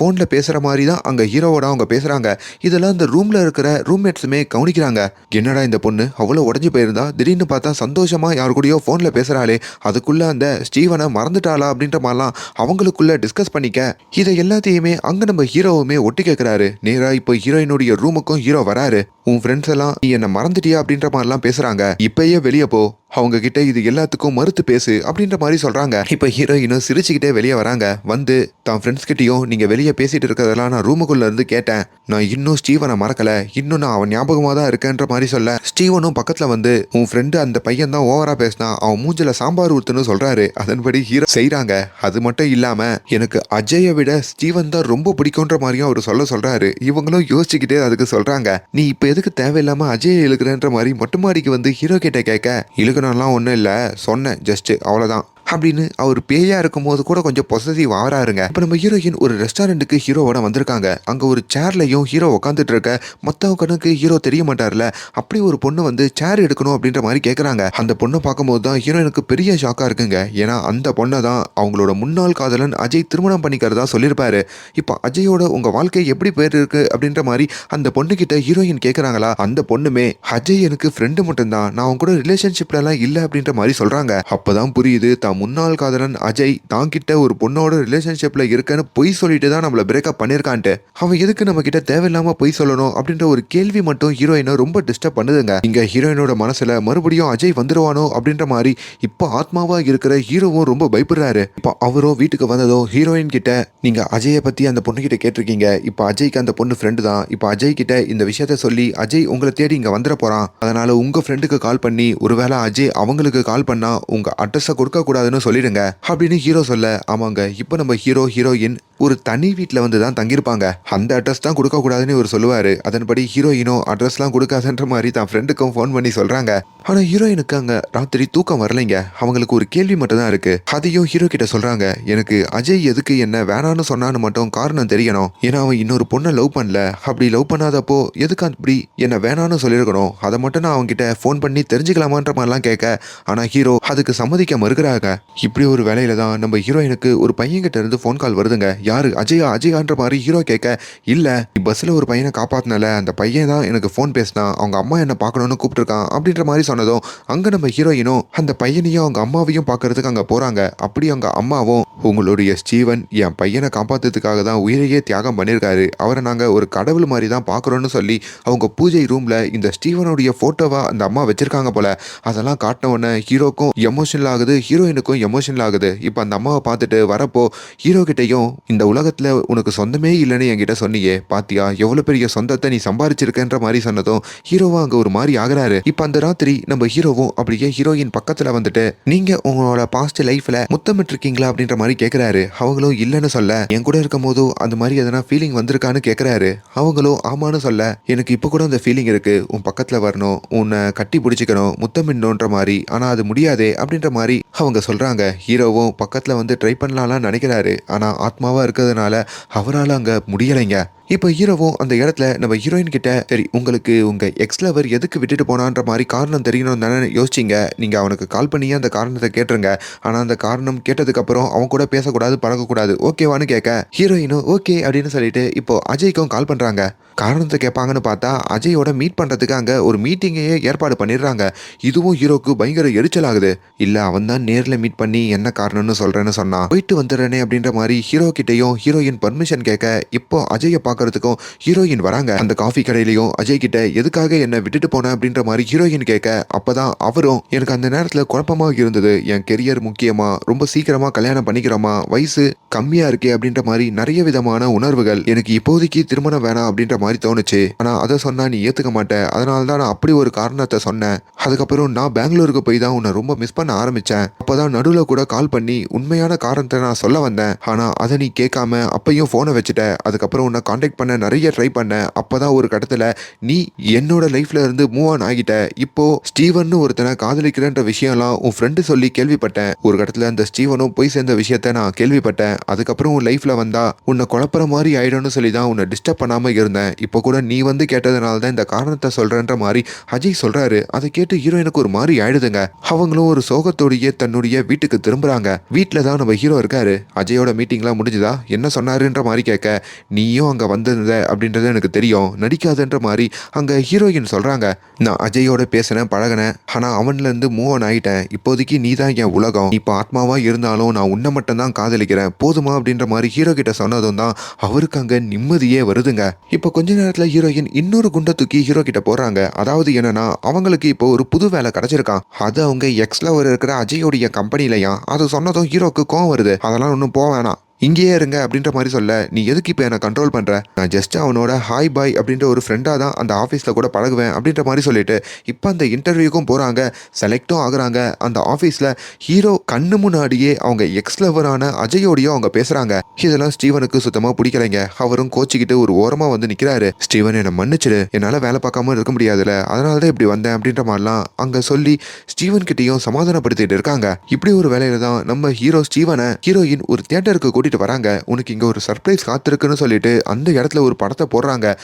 போன்ல பேசுற மாதிரி தான் அங்க ஹீரோவோட அவங்க பேசுறாங்க. இதெல்லாம் அந்த ரூம்ல இருக்கிற ரூம்மேட்ஸுமே கவனிக்கிறாங்க. என்னடா இந்த பொண்ணு அவ்வளவு உடஞ்சு போயிருந்தா திடீர்னு பார்த்தா சந்தோஷமா யாரு கூடயோ போன்ல பேசுறாளே, அதுக்குள்ள அந்த ஸ்டீவனை மறந்துட்டாளா அப்படின்ற மாதிரிலாம் அவங்களுக்குள்ள டிஸ்கஸ் பண்ணிக்க இதை எல்லாத்தையுமே அங்க நம்ம ஹீரோவுமே ஒட்டி கேட்கிறாரு. நேரா இப்போ ஹீரோயினுடைய ரூமுக்கும் ஹீரோ வராரு. உன் ஃப்ரெண்ட்ஸ் எல்லாம் நீ என்ன மறந்துட்டியா அப்படின்ற மாதிரிலாம் பேசுறாங்க. இப்பயே வெளியே போ, அவங்க கிட்ட இது எல்லாத்துக்கும் மறுத்து பேசு அப்படின்ற மாதிரி சொல்றாங்க. இப்ப ஹீரோயினும் சிரிச்சுக்கிட்டே வெளியே வராங்க. வந்து தான் ஃப்ரெண்ட்ஸ் கிட்டயும் நீங்க வெளியே பேசிட்டு இருக்கிறதெல்லாம் நான் ரூமுக்குள்ள இருந்து கேட்டேன். நான் இன்னும் ஸ்டீவனை மறக்கல, இன்னும் நான் அவன் ஞாபகமா தான் இருக்கேன்ற மாதிரி சொல்ல ஸ்டீவனும் பக்கத்துல வந்து உன் ஃப்ரெண்டு அந்த பையன் தான் ஓவரா பேசினா அவன் மூஞ்சில சாம்பார் ஊத்துன்னு சொல்றாரு. அதன்படி ஹீரோ செய்யறாங்க. அது மட்டும் இல்லாம எனக்கு அஜயை விட ஸ்டீவன் தான் ரொம்ப பிடிக்கும்ன்ற மாதிரியும் அவர் சொல்றாரு. இவங்களும் யோசிச்சுக்கிட்டே அதுக்கு சொல்றாங்க, நீ இப்ப எதுக்கு தேவையில்லாம அஜயை இழுக்கிறன்ற மாதிரி மொட்டை மாடிக்கு வந்து ஹீரோ கிட்ட கேட்க, இழுக்கணும்லாம் ஒன்றும் இல்லை, சொன்னேன் ஜஸ்ட் அவ்வளோதான் அப்படின்னு அவர் பேயா இருக்கும்போது கூட கொஞ்சம் பொசசிவ் ஆறாருங்க. இப்போ நம்ம ஹீரோயின் ஒரு ரெஸ்டாரண்ட்டுக்கு ஹீரோவோட வந்திருக்காங்க. அங்கே ஒரு சேர்லையும் ஹீரோ உட்காந்துட்டு இருக்க. மொத்த கணக்கு ஹீரோ தெரிய மாட்டார்ல, அப்படி ஒரு பொண்ணு வந்து சேர் எடுக்கணும் அப்படின்ற மாதிரி கேட்குறாங்க. அந்த பொண்ணை பார்க்கும்போது தான் ஹீரோயினுக்கு பெரிய ஷாக்காக இருக்குங்க. ஏன்னா அந்த பொண்ணை தான் அவங்களோட முன்னாள் காதலன் அஜய் திருமணம் பண்ணிக்கிறதா சொல்லியிருப்பாரு. இப்போ அஜயோட உங்கள் வாழ்க்கை எப்படி போயிருக்கு அப்படின்ற மாதிரி அந்த பொண்ணுக்கிட்ட ஹீரோயின் கேட்குறாங்களா. அந்த பொண்ணுமே அஜய் எனக்கு ஃப்ரெண்டு மட்டும்தான், நான் அவங்க கூட ரிலேஷன்ஷிப்லலாம் இல்லை அப்படின்ற மாதிரி சொல்கிறாங்க. அப்போதான் புரியுது முன்னாள் காதலன் அஜய் தான் கிட்ட ஒரு பொண்ணோட ரிலேஷன்ஷிப்ல இருக்கன்னு பொய் சொல்லிட்டு தான் நம்மள பிரேக்கப் பண்ணிருக்கான்ட்டு. அவன் எதுக்கு நம்ம கிட்ட தேவையில்லாம பொய் சொல்லணும் அப்படின்ற ஒரு கேள்வி மட்டும் ஹீரோயினை ரொம்ப டிஸ்டர்ப் பண்ணுதுங்க. இங்க ஹீரோயினோட மனசுல மறுபடியும் அஜய் வந்துருவானோ அப்படின்ற மாதிரி இப்போ ஆத்மாவா இருக்கிற ஹீரோவும் ரொம்ப பயப்படுறாரு. இப்போ அவரோ வீட்டுக்கு வந்ததோ ஹீரோயின் கிட்ட நீங்க அஜயை பத்தி அந்த பொண்ணு கிட்ட கேட்டிருக்கீங்க, இப்போ அஜய்க்கு அந்த பொண்ணு ஃப்ரெண்டு தான், இப்போ அஜய் கிட்ட இந்த விஷயத்த சொல்லி அஜய் உங்களை தேடி இங்க வந்துட போறான், அதனால உங்க ஃப்ரெண்டுக்கு கால் பண்ணி ஒருவேளை அஜய் அவங்களுக்கு கால் பண்ணா உங்க அட்ரஸை கொடுக்க கூடாது சொல்லிடுங்க அப்படின்னு ஹீரோ சொல்ல, ஆமாங்க இப்போ நம்ம ஹீரோயின் ஒரு தனி வீட்டில் வந்து தான் தங்கியிருப்பாங்க, அந்த அட்ரஸ் தான் கொடுக்க கூடாதுன்னு இவர் சொல்லுவாரு. அதன்படி ஹீரோயினோ அட்ரஸ்லாம் கொடுக்காதுன்ற மாதிரி தான் ஃப்ரெண்டுக்கும் ஃபோன் பண்ணி சொல்றாங்க. ஆனா ஹீரோயினுக்கு அங்க ராத்திரி தூக்கம் வரலைங்க. அவங்களுக்கு ஒரு கேள்வி மட்டும் தான் இருக்கு. அதையும் ஹீரோ கிட்ட சொல்றாங்க, எனக்கு அஜய் எதுக்கு என்ன வேணான்னு சொன்னான்னு மட்டும் காரணம் தெரியணும். ஏன்னா அவன் இன்னொரு பொண்ணை லவ் பண்ணல, அப்படி லவ் பண்ணாதப்போ எதுக்கு அப்படி என்ன வேணான்னு சொல்லியிருக்கணும், அதை மட்டும் நான் அவங்க கிட்ட ஃபோன் பண்ணி தெரிஞ்சுக்கலாமான்ற மாதிரிலாம் கேட்க, ஆனா ஹீரோ அதுக்கு சம்மதிக்க மறுக்கிறாங்க. இப்படி ஒரு வேலையில தான் நம்ம ஹீரோயினுக்கு ஒரு பையன் கிட்ட இருந்து ஃபோன் கால் வருதுங்க. யாரு அஜயான்ற மாதிரி ஹீரோ கேட்க, இல்ல பஸ்ல ஒரு பையனை காப்பாத்தினால அந்த பையன் தான் எனக்கு ஃபோன் பேசினா, அவங்க அம்மா என்ன பார்க்கணும்னு கூப்பிட்டுருக்கான் அப்படின்ற மாதிரி சொன்னதும் அங்க நம்ம ஹீரோயினும் அந்த பையனையும் அவங்க அம்மாவையும் பார்க்கறதுக்கு அங்க போறாங்க. அப்படி அவங்க அம்மாவும், உங்களுடைய ஸ்டீவன் என் பையனை காப்பாத்துறதுக்காக தான் உயிரையே தியாகம் பண்ணியிருக்காரு, அவரை நாங்க ஒரு கடவுள் மாதிரி தான் பார்க்குறோன்னு சொல்லி அவங்க பூஜை ரூம்ல இந்த ஸ்டீவனுடைய போட்டோவா அந்த அம்மா வச்சிருக்காங்க போல. அதெல்லாம் காட்டின உடனே ஹீரோக்கும் எமோஷனல் ஆகுது, ஹீரோயினுக்கும் எமோஷனல் ஆகுது. இப்போ அந்த அம்மாவை பார்த்துட்டு வரப்போ ஹீரோ கிட்டையும், இந்த உலகத்துல உனக்கு சொந்தமே இல்லைன்னு என்கிட்ட சொன்னியே, பாத்தியா எவ்வளவு பெரிய சொந்தத்தை நீ சம்பாரிச்சிருக்கன்ற மாதிரி சொன்னதும் ஹீரோவா அங்க ஒரு மாதிரி ஆகுறாரு. இப்ப அந்த ராத்திரி நம்ம ஹீரோவும் அப்படியே ஹீரோயின் பக்கத்துல வந்துட்டு, நீங்க உங்களோட பாஸ்ட் லைஃப்ல முத்தமிட்டு இருக்கீங்களா அப்படின்ற மாதிரி கேட்கிறாரு. அவங்களும் இல்லைன்னு சொல்ல, என் கூட இருக்கும் போதும் அந்த மாதிரி எதனா ஃபீலிங் வந்திருக்கான்னு கேட்கிறாரு. அவங்களும் ஆமான்னு சொல்ல, எனக்கு இப்ப கூட அந்த ஃபீலிங் இருக்கு, உன் பக்கத்துல வரணும், உன்னை கட்டி பிடிச்சிக்கணும், முத்தமிடணுன்ற மாதிரி, ஆனா அது முடியாதே அப்படின்ற மாதிரி அவங்க சொல்றாங்க. ஹீரோவும் பக்கத்துல வந்து ட்ரை பண்ணலாம்னு நினைக்கிறாரு. ஆனா ஆத்மாவா இருக்கிறதுனால அவரால் அங்க முடியலைங்க. இப்போ ஹீரோவும் அந்த இடத்துல நம்ம ஹீரோயின் கிட்ட, சரி உங்களுக்கு உங்க எக்ஸ் லவர் எதுக்கு விட்டுட்டு போனான்ற மாதிரி காரணம் தெரியணும் தானே யோசிச்சிங்க, நீங்க அவனுக்கு கால் பண்ணியே அந்த காரணத்தை கேட்டுருங்க, ஆனா அந்த காரணம் கேட்டதுக்கு அப்புறம் அவன் கூட பேசக்கூடாது பழகக்கூடாது ஓகேவான்னு கேட்க, ஹீரோயினும் ஓகே அப்படின்னு சொல்லிட்டு இப்போ அஜய்க்கும் கால் பண்றாங்க. காரணத்தை கேட்பாங்கன்னு பார்த்தா அஜயோட மீட் பண்றதுக்கு அங்க ஒரு மீட்டிங்கையே ஏற்பாடு பண்ணிடுறாங்க. இதுவும் ஹீரோக்கு பயங்கர எரிச்சல் ஆகுது. இல்ல அவன் தான் நேர்ல மீட் பண்ணி என்ன காரணம்னு சொல்றேன்னு சொன்னா, போயிட்டு வந்துடுறேனே அப்படின்ற மாதிரி ஹீரோ கிட்டையும் ஹீரோயின் பர்மிஷன் கேட்க, இப்போ அஜயை பார்க்கறதுக்கும் ஹீரோயின் வராங்க. அந்த காஃபி கடையிலையும் அஜய் கிட்ட எதுக்காக என்ன விட்டுட்டு போன அப்படின்ற மாதிரி ஹீரோயின் கேட்க, அப்பதான் அவரும், எனக்கு அந்த நேரத்துல குழப்பமா இருந்தது, என் கெரியர் முக்கியமா, ரொம்ப சீக்கிரமா கல்யாணம் பண்ணிக்கிறோமா, வயசு கம்மியா இருக்கே அப்படின்ற மாதிரி நிறைய விதமான உணர்வுகள், எனக்கு இப்போதைக்கு திருமணம் வேணாம் அப்படின்ற மாதிரி தோணுச்சு, ஆனா அதை சொன்னா நீ ஏத்துக்க மாட்டேன், அதனால தான் நான் அப்படி ஒரு காரணத்தை சொன்னேன். அதுக்கப்புறம் நான் பெங்களூருக்கு போய் தான் உன்னை ரொம்ப மிஸ் பண்ண ஆரம்பிச்சேன். அப்பதான் நடுவில் கூட கால் பண்ணி உண்மையான காரணத்தை நான் சொல்ல வந்தேன், ஆனா அதை நீ கேட்காம அப்பையும் போனை வச்சுட்ட. அதுக்கப்புறம் உன்னை கான்டாக்ட் காண்டாக்ட் பண்ண நிறைய ட்ரை பண்ணேன். அப்பதான் ஒரு கட்டத்துல நீ என்னோட லைஃப்ல இருந்து மூவ் ஆன் ஆகிட்ட. இப்போ ஸ்டீவன் ஒருத்தனை காதலிக்கிறன்ற விஷயம்லாம் உன் ஃப்ரெண்டு சொல்லி கேள்விப்பட்டேன். ஒரு கட்டத்துல அந்த ஸ்டீவனும் போய் சேர்ந்த விஷயத்த நான் கேள்விப்பட்டேன். அதுக்கப்புறம் உன் லைஃப்ல வந்தா உன்னை குழப்பற மாதிரி ஆயிடும்னு சொல்லி தான் உன்னை டிஸ்டர்ப் பண்ணாம இருந்தேன். இப்போ கூட நீ வந்து கேட்டதுனால தான் இந்த காரணத்தை சொல்றேன்ற மாதிரி அஜய் சொல்றாரு. அதை கேட்டு ஹீரோயினுக்கு ஒரு மாதிரி ஆயிடுதுங்க. அவங்களும் ஒரு சோகத்தோடைய தன்னுடைய வீட்டுக்கு திரும்புறாங்க. வீட்டுல தான் நம்ம ஹீரோ இருக்காரு. அஜயோட மீட்டிங்லாம் முடிஞ்சுதா, என்ன சொன்னாருன்ற மாதிரி கேட்க, நீயும் அங்க வந்திருந்த அப்படின்றது எனக்கு தெரியும், நடிக்காதுன்ற மாதிரி அங்க ஹீரோயின் சொல்றாங்க. நான் அஜயோட பேசினேன், பழகினேன், ஆனா அவன்ல இருந்து மூவ் ஆன் ஆயிட்டேன். இப்போதைக்கு நீ தான் என் உலகம். இப்போ ஆத்மாவா இருந்தாலும் நான் உன்னை மட்டும் தான் காதலிக்கிறேன், போதுமா அப்படின்ற மாதிரி ஹீரோ கிட்ட சொன்னதும் தான் அவருக்கு அங்க நிம்மதியே வருதுங்க. இப்போ கொஞ்ச நேரத்துல ஹீரோயின் இன்னொரு குண்டை தூக்கி ஹீரோ கிட்ட போறாங்க. அதாவது என்னன்னா, அவங்களுக்கு இப்போ ஒரு புது வேலை கிடைச்சிருக்கான். அது அவங்க எக்ஸ்ல ஒரு இருக்கிற அஜயோடைய கம்பெனிலையா. அது சொன்னதும் ஹீரோக்கு கோவம் வருது. அதெல்லாம் ஒன்றும் போக வேணாம், இங்கேயே இருங்க அப்படின்ற மாதிரி சொல்ல, நீ எதுக்கு இப்போ என்னை கண்ட்ரோல் பண்ணுற, நான் ஜஸ்ட் அவனோட ஹாய் பாய் அப்படின்ற ஒரு ஃப்ரெண்டாக தான் அந்த ஆஃபீஸில் கூட பழகுவேன் அப்படின்ற மாதிரி சொல்லிட்டு இப்போ அந்த இன்டர்வியூக்கும் போகிறாங்க. செலக்டும் ஆகுறாங்க. அந்த ஆஃபீஸில் ஹீரோ கண்ணு முன்னாடியே அவங்க எக்ஸ் லவரான அஜயோடையும் அவங்க பேசுகிறாங்க. இதெல்லாம் ஸ்டீவனுக்கு சுத்தமாக பிடிக்கலைங்க. அவரும் கோச்சிக்கிட்டு ஒரு ஓரமாக வந்து நிற்கிறாரு. ஸ்டீவன் என்னை மன்னிச்சிடு, என்னால் வேலை பார்க்காம இருக்க முடியாதுல்ல, அதனால தான் இப்படி வந்தேன் அப்படின்ற மாதிரிலாம் அங்கே சொல்லி ஸ்டீவன் கிட்டேயும் சமாதானப்படுத்திட்டு இருக்காங்க. இப்படி ஒரு வேலையில தான் நம்ம ஹீரோ ஸ்டீவனை ஹீரோயின் ஒரு தியேட்டருக்கு கூட்டிட்டு வராங்க. உனக்கு இங்க ஒரு சர்ப்ரைஸ் காத்திருக்குன்னு சொல்லிட்டு அந்த இடத்துல ஒரு படத்தை போடுறாங்க.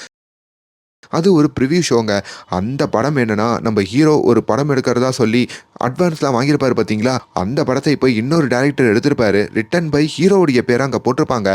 அது ஒரு ப்ரிவியூ ஷோங்க. அந்த படம் என்னன்னா, நம்ம ஹீரோ ஒரு படம் எடுக்கிறதா சொல்லி அட்வான்ஸ்லாம் வாங்கியிருப்பாரு பார்த்தீங்களா, அந்த படத்தை இப்போ இன்னொரு டேரக்டர் எடுத்திருப்பாரு. ரிட்டன் பை ஹீரோவுடைய பேரை அங்கே போட்டிருப்பாங்க.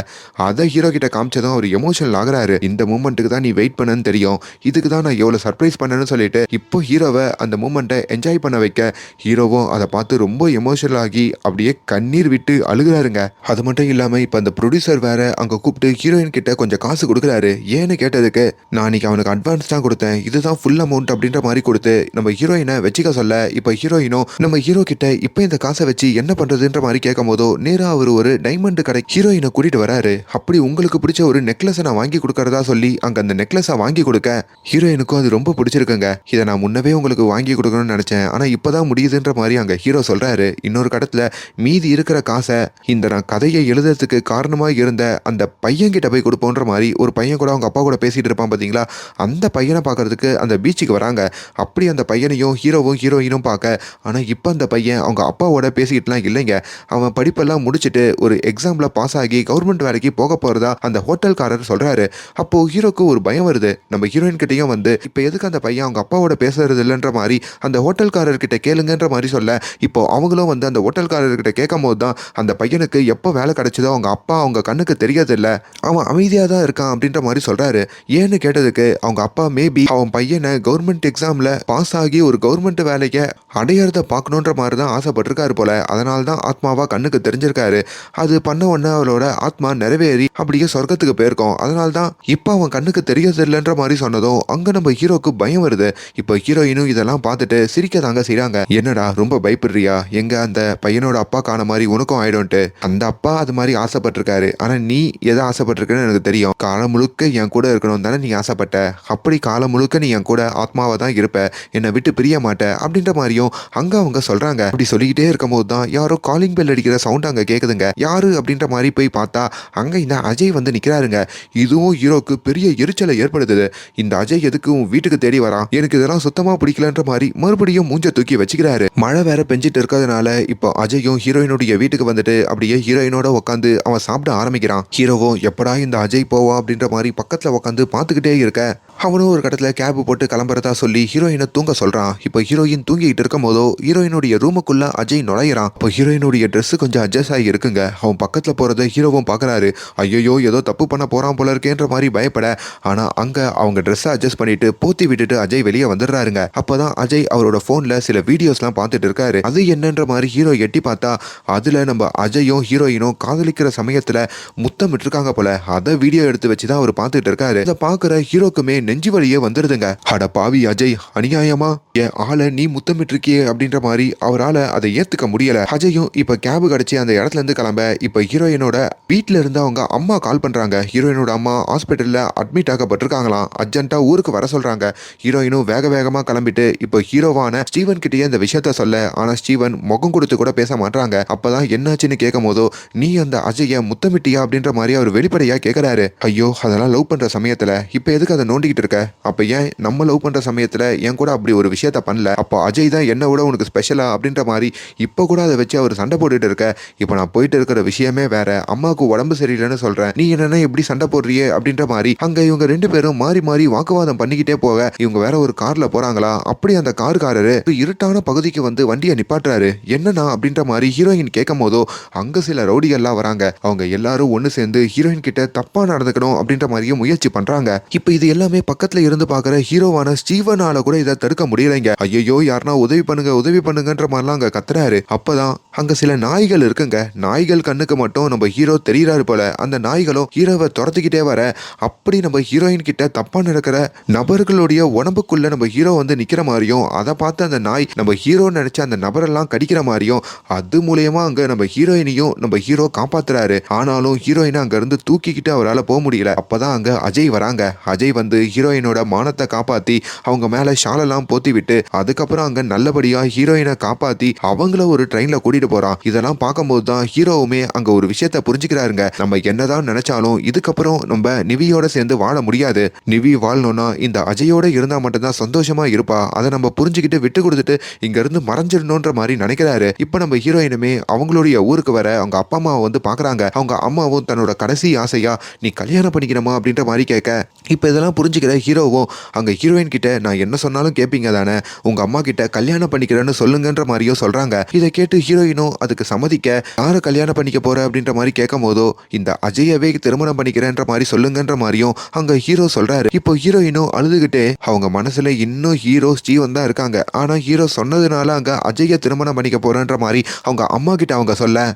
அதை ஹீரோ கிட்ட காமிச்சதும் அவர் எமோஷனல் ஆகுறாரு. இந்த மூமெண்ட்டுக்கு தான் நீ வெயிட் பண்ணுன்னு தெரியும், இதுக்கு தான் நான் எவ்வளோ சர்ப்ரைஸ் பண்ணேன்னு சொல்லிட்டு இப்போ ஹீரோவை அந்த மூமெண்ட்டை என்ஜாய் பண்ண வைக்க, ஹீரோவும் அதை பார்த்து ரொம்ப எமோஷனல் ஆகி அப்படியே கண்ணீர் விட்டு அழுகுறாருங்க. அது மட்டும் இல்லாமல் இப்போ அந்த ப்ரொடியூசர் வேற அங்கே கூப்பிட்டு ஹீரோயின் கிட்ட கொஞ்சம் காசு கொடுக்குறாரு. ஏன்னு கேட்டதுக்கு, நான் இன்னைக்கு அவனுக்கு அட்வான்ஸ் தான் கொடுத்தேன், இதுதான் ஃபுல் அமௌண்ட் அப்படின்ற மாதிரி கொடுத்து நம்ம ஹீரோயினை வச்சுக்க சொல்ல, இப்போ ஹீரோயினும் நம்ம ஹீரோ கிட்ட இப்போ இந்த காசை வச்சு என்ன பண்றதுன்ற மாதிரி கேட்கும் போதோ நேரா அவர் ஒரு டைமண்ட் கடை ஹீரோயினை கூட்டிட்டு வராரு. அப்படி உங்களுக்கு பிடிச்ச ஒரு நெக்லஸை நான் வாங்கி கொடுக்கறதா சொல்லி அங்க அந்த நெக்லஸை வாங்கி கொடுக்க, ஹீரோயினுக்கும் அது ரொம்ப பிடிச்சிருக்குங்க. இதை நான் முன்னவே உங்களுக்கு வாங்கி கொடுக்கணும்னு நினைச்சேன், ஆனா இப்பதான் முடியுதுன்ற மாதிரி அங்க ஹீரோ சொல்றாரு. இன்னொரு கடத்துல மீதி இருக்கிற காசை இந்த நான் கதையை எழுதுறதுக்கு காரணமா இருந்த அந்த பையன் கிட்ட போய் கொடுப்போன்ற மாதிரி ஒரு பையன் கூட அவங்க அப்பா கூட பேசிட்டு இருப்பான் பாத்தீங்களா, அந்த பையனை பார்க்கறதுக்கு அந்த பீச்சுக்கு வராங்க. அப்படி அந்த பையனையும் ஹீரோவும் ஹீரோயினும் பார்க்க, ஆனால் இப்போ அந்த பையன் அவங்க அப்பாவோட பேசிக்கிட்டுலாம் இல்லைங்க. அவன் படிப்பெல்லாம் முடிச்சுட்டு ஒரு எக்ஸாமில் பாஸ் ஆகி கவர்மெண்ட் வேலைக்கு போக போகிறதா அந்த ஹோட்டல்காரர் சொல்கிறாரு. அப்போது ஹீரோக்கு ஒரு பயம் வருது. நம்ம ஹீரோயின் கிட்டேயும் வந்து இப்போ எதுக்கு அந்த பையன் அவங்க அப்பாவோட பேசுறது இல்லைன்ற மாதிரி அந்த ஹோட்டல்காரர்கிட்ட கேளுங்கன்ற மாதிரி சொல்ல, இப்போ அவங்களும் வந்து அந்த ஹோட்டல்காரர்கிட்ட கேட்கும் போது தான் அந்த பையனுக்கு எப்போ வேலை கிடைச்சதோ அவங்க அப்பா அவங்க கண்ணுக்கு தெரியறதில்ல, அவன் அமைதியாக தான் இருக்கான் அப்படின்ற மாதிரி சொல்கிறாரு. ஏன்னு கேட்டதுக்கு, அவங்க அப்பா மேபி அவன் பையனை கவர்மெண்ட் எக்ஸாமில் பாஸ் ஆகி ஒரு கவர்மெண்ட் வேலையை அடையறத பார்க்கணுன்ற மாதிரி தான் ஆசைப்பட்டிருக்காரு போல. அதனால தான் ஆத்மாவா கண்ணுக்கு தெரிஞ்சிருக்காரு. அது பண்ண உடனே அவளோட ஆத்மா நிறைவேறி அப்படியே சொர்க்கத்துக்கு போயிருக்கோம். அதனால தான் இப்போ அவன் கண்ணுக்கு தெரியறது இல்லைன்ற மாதிரி சொன்னதும் அங்கே நம்ம ஹீரோக்கு பயம் வருது. இப்போ ஹீரோயினும் இதெல்லாம் பார்த்துட்டு சிரிக்க தாங்க செய்கிறாங்க. என்னடா ரொம்ப பயப்படுறியா, எங்க அந்த பையனோட அப்பா காண மாதிரி உனக்கும் ஆயிடும்ட்டு. அந்த அப்பா அது மாதிரி ஆசைப்பட்டிருக்காரு, ஆனால் நீ எதை ஆசைப்பட்டிருக்கன்னு எனக்கு தெரியும். காலம் முழுக்க என் கூட இருக்கணும் தானே நீ ஆசைப்பட்ட, அப்படி காலம் முழுக்க நீ என் கூட ஆத்மாவை தான் இருப்ப, என்னை விட்டு பிரிய மாட்ட அப்படின்ற மாதிரியும் அங்க அவங்க சொல்றாங்க. அப்படி சொல்லிக்கிட்டே இருக்கும் போது தான் யாரோ காலிங் பெல் அடிக்கிற சவுண்ட் அங்க கேக்குதுங்க. யாரு அப்படின்ற மாதிரி போய் பார்த்தா அங்க இந்த அஜய் வந்து நிக்கிறாருங்க. இதுவும் ஹீரோக்கு பெரிய எரிச்சலை ஏற்படுத்துது. இந்த அஜய் எதுக்கு உன் வீட்டுக்கு தேடி வரான், எனக்கு இதெல்லாம் சுத்தமா பிடிக்கலன்ற மாதிரி மறுபடியும் மூஞ்ச தூக்கி வச்சுக்கிறாரு. மழை வேற பெஞ்சிட்டு இருக்கிறதுனால இப்போ அஜயும் ஹீரோயினுடைய வீட்டுக்கு வந்துட்டு அப்படியே ஹீரோயினோட உட்காந்து அவன் சாப்பிட ஆரம்பிக்கிறான். ஹீரோவும் எப்படா இந்த அஜய் போவா அப்படின்ற மாதிரி பக்கத்துல உட்காந்து பார்த்துக்கிட்டே இருக்க, அவனும் ஒரு கடத்துல கேப் போட்டு கிளம்புறதா சொல்லி ஹீரோயினை தூங்க சொல்றான். இப்போ ஹீரோயின் தூங்கிட்டு இருக்கும் போதோ ஹீரோயினுடைய ரூமுக்குள்ள அஜய் நுழையிறான். இப்போ ஹீரோயினுடைய ட்ரெஸ் கொஞ்சம் அட்ஜஸ்ட் ஆகி இருக்குங்க. அவன் பக்கத்துல போறத ஹீரோவும் பாக்குறாரு. ஐயோ ஏதோ தப்பு பண்ண போறான் போல இருக்கேன்ற மாதிரி பயப்பட, ஆனா அங்க அவங்க ட்ரெஸ்ஸை அட்ஜஸ்ட் பண்ணிட்டு போத்தி விட்டுட்டு அஜய் வெளியே வந்துடுறாருங்க. அப்பதான் அஜய் அவரோட போன்ல சில வீடியோஸ்லாம் பார்த்துட்டு இருக்காரு. அது என்னன்ற மாதிரி ஹீரோ எட்டி பார்த்தா அதுல நம்ம அஜயும் ஹீரோயினும் காதலிக்கிற சமயத்துல முத்தமிட்டு இருக்காங்க போல. அதை வீடியோ எடுத்து வச்சுதான் அவர் பார்த்துட்டு இருக்காரு. அதை பாக்குற ஹீரோக்குமே நெஞ்சு வலியே வந்துருதுங்க. அட பாவி அஜய், அநியாயமா என் ஆளை நீ முத்தமிட்டு இருக்கியே அப்படின்ற மாதிரி அவரால் அதை ஏத்துக்க முடியல. அஜயும் இப்ப கேபு கிடைச்சி அந்த இடத்துல இருந்து கிளம்ப இப்ப ஹீரோயினோட வீட்டுல இருந்து அவங்க அம்மா கால் பண்றாங்க. ஹீரோயினோட அம்மா ஹாஸ்பிட்டல்ல அட்மிட் ஆகப்பட்டிருக்காங்களாம். அர்ஜென்ட்டா ஊருக்கு வர சொல்றாங்க. ஹீரோயினும் வேக வேகமா கிளம்பிட்டு இப்போ ஹீரோவான ஸ்டீவன் கிட்டயே இந்த விஷயத்த சொல்ல, ஆனா ஸ்டீவன் முகம் கொடுத்து கூட பேச மாட்டாங்க. அப்பதான் என்னாச்சுன்னு கேட்கும் போதோ, நீ அந்த அஜய முத்தமிட்டியா அப்படின்ற மாதிரி அவர் வெளிப்படையா கேட்கிறாரு. ஐயோ, அதெல்லாம் லவ் பண்ற சமயத்துல இப்ப எதுக்கு அதை நோண்டிக்கிட்டு இருக்க? அப்ப ஏன் நம்ம லவ் பண்ற சமயத்துல என் கூட அப்படி ஒரு விஷயத்த பண்ணல? அப்போ அஜய் தான் என்ன விட உனக்கு ஸ்பெஷலா அப்படின்ற மாதிரி இப்ப கூட அதை வச்சு அவர் சண்டை போட்டுட்டு இருக்க. இப்ப நான் போயிட்டு இருக்கிற விஷயமே வேற. அம்மாவுக்கு உடம்பு சரியில்லைன்னு சொல்றேன், நீ என்னன்னா எப்படி சண்டை போடுறியே அப்படின்ற மாதிரி அங்க இவங்க ரெண்டு பேரும் மாறி மாறி வாக்குவாதம் பண்ணிக்கிட்டே போக, இவங்க வேற ஒரு கார்ல போறாங்களா. அப்படி அந்த காருக்காரரு இருட்டான பகுதிக்கு வந்து வண்டியை நிப்பாட்டுறாரு. என்னன்னா அப்படின்ற மாதிரி ஹீரோயின் கேட்கும் போதோ அங்க சில ரவுடிகள்லாம் வராங்க. அவங்க எல்லாரும் ஒண்ணு சேர்ந்து ஹீரோயின் கிட்ட தப்பா நடந்துக்கணும் அப்படின்ற மாதிரியும் முயற்சி பண்றாங்க. இப்ப இது எல்லாமே பக்கத்துல இருந்து பாக்குற ஹீரோவான ஸ்டீவனால கூட இதை தடுக்க முடியலைங்க. ஐயோ, யாருன்னா உதவி பண்ணுங்க உதவி பண்ணுங்கன்ற மாதிரிலாம் அங்க கத்துறாரு. அப்பதான் அங்க சில நாய்கள் இருக்குங்க. நாய்கள் கண்ணுக்கு மட்டும் நம்ம ஹீரோ தெரியறாரு போல. அந்த நாய்களும் ஹீரோவை துரத்துக்கிட்டே வர, அப்படி நம்ம ஹீரோயின் கிட்ட தப்பா நடக்கிற நபர்களுடைய உடம்புக்குள்ள நம்ம ஹீரோ வந்து நிக்கிற மாதிரியும், அதை பார்த்து அந்த நாய் நம்ம ஹீரோ நினைச்ச அந்த நபரெல்லாம் கடிக்கிற மாதிரியும், அது மூலியமா அங்க நம்ம ஹீரோயினையும் நம்ம ஹீரோ காப்பாத்துறாரு. ஆனாலும் ஹீரோயினை அங்க இருந்து தூக்கிக்கிட்டு அவரால் போக முடியல. அப்பதான் அங்க அஜய் வராங்க. அஜய் வந்து ஹீரோயினோட மானத்தை காப்பாத்தி அவங்க மேல ஷாலெல்லாம் போத்தி விட்டு அதுக்கப்புறம் அங்க நல்லபடியா ஹீரோயினை காப்பாத்தி அவங்கள ஒரு ட்ரெயின்ல கூட்டிட்டு போறான். இதெல்லாம் பார்க்கும்போது தான் ஹீரோவுமே அங்க ஒரு விஷயத்த புரிஞ்சுக்கிறாருங்க. நம்ம என்னதான் நினைச்சாலும் இதுக்கப்புறம் நம்ம நிவியோட சேர்ந்து வாழ முடியாது. நிவி வாழணும்னா இந்த அஜயோட இருந்தா மட்டும்தான் சந்தோஷமா இருப்பா. அதை நம்ம புரிஞ்சுக்கிட்டு விட்டு கொடுத்துட்டு இங்க இருந்து மறைஞ்சிடணும்ன்ற மாதிரி நினைக்கிறாரு. இப்ப நம்ம ஹீரோயினுமே அவங்களுடைய ஊருக்கு வர அவங்க அப்பா அம்மாவை வந்து பாக்குறாங்க. அவங்க அம்மாவும் தன்னோட கடைசி ஆசையா நீ கல்யாணம் பண்ணிக்கணுமா அப்படின்ற மாதிரி கேட்க, இப்ப இதெல்லாம் புரிஞ்சுக்கிற ஹீரோவும் அங்க ஹீரோயின் கிட்ட நான் என்ன சொன்னாலும் கேட்பீங்க தானே, உங்க அம்மா கிட்ட கல்யாணம் பண்ணிக்கிறேன்னு சொல்லுங்கன்ற மாதிரியும் சொல்றாங்க. இதை கேட்டு ஹீரோயினும் அதுக்கு சம்மதிக்க, யாரை கல்யாணம் பண்ணிக்க போற அப்படின்ற மாதிரி கேட்கும் போதோ இந்த அஜயவே திருமணம் பண்ணிக்கிறேன்ற மாதிரி சொல்லுங்கன்ற மாதிரியும் அங்க ஹீரோ சொல்றாரு. இப்போ ஹீரோயினும் அழுதுகிட்டே அவங்க மனசுல இன்னும் ஹீரோ ஸ்டீவன் தான் இருக்காங்க. ஆனா ஹீரோ சொன்னதுனால அங்க அஜய திருமணம் பண்ணிக்க போறேன்ற மாதிரி அவங்க அம்மா கிட்ட அவங்க சொல்ல,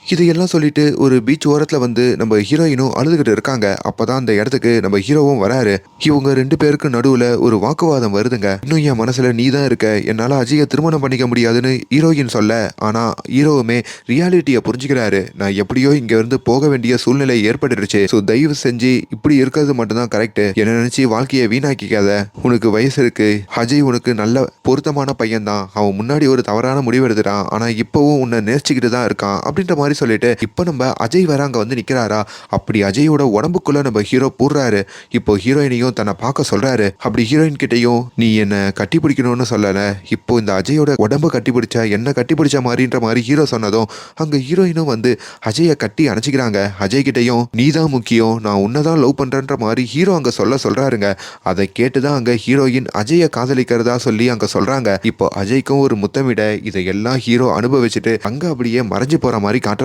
இதையெல்லாம் சொல்லிட்டு ஒரு பீச் ஓரத்தில் வந்து நம்ம ஹீரோயினும் அழுதுகிட்டு இருக்காங்க. அப்பதான் அந்த இடத்துக்கு நம்ம ஹீரோவும் வராரு. இவங்க ரெண்டு பேருக்கு நடுவில் ஒரு வாக்குவாதம் வருதுங்க. இன்னும் என் மனசுல நீ தான் இருக்க, என்னால் அஜயை திருமணம் பண்ணிக்க முடியாதுன்னு ஹீரோயின் சொல்ல, ஆனா ஹீரோவுமே ரியாலிட்டியை புரிஞ்சுக்கிறாரு. நான் எப்படியோ இங்க இருந்து போக வேண்டிய சூழ்நிலை ஏற்பட்டுருச்சு. ஸோ தயவு செஞ்சு இப்படி இருக்கிறது மட்டும்தான் கரெக்ட். என்ன நினைச்சு வாழ்க்கையை வீணாக்கிக்காத. உனக்கு வயசு இருக்கு. அஜய் உனக்கு நல்ல பொருத்தமான பையன் தான். அவன் முன்னாடி ஒரு தவறான முடிவு எடுத்துட்டான். ஆனா இப்பவும் உன்னை நேசிச்சுக்கிட்டு தான் இருக்கான் அப்படின்ற மாதிரி சொல்லிட்டு இப்போ நம்ம அஜய் வர அங்க வந்து நிக்கிறாரா. அப்படி அஜயோட உடம்புக்குள்ள நம்ம ஹீரோ போடுறாரு. இப்போ ஹீரோயினையும் தன்னை பார்க்க சொல்றாரு. அப்படி ஹீரோயின் கிட்டையும் நீ என்ன கட்டி பிடிக்கணும்னு சொல்லல, இப்போ இந்த அஜயோட உடம்பு கட்டி பிடிச்சா என்ன கட்டி பிடிச்ச மாதிரின்ற மாதிரி ஹீரோ சொன்னதும் அங்க ஹீரோயினும் வந்து அஜயை கட்டி அணைச்சிக்கிறாங்க. அஜய் கிட்டையும் நீ தான் முக்கியம், நான் உன்னதான் லவ் பண்றேன்ற மாதிரி ஹீரோ அங்க சொல்றாருங்க. அதை கேட்டுதான் அங்க ஹீரோயின் அஜயை காதலிக்கிறதா சொல்லி அங்க சொல்றாங்க. இப்போ அஜய்க்கும் ஒரு முத்தமிட இதையெல்லாம் ஹீரோ அனுபவிச்சுட்டு அங்க அப்படியே மறைஞ்சு போற மாதிரி காட்டுறாங்க.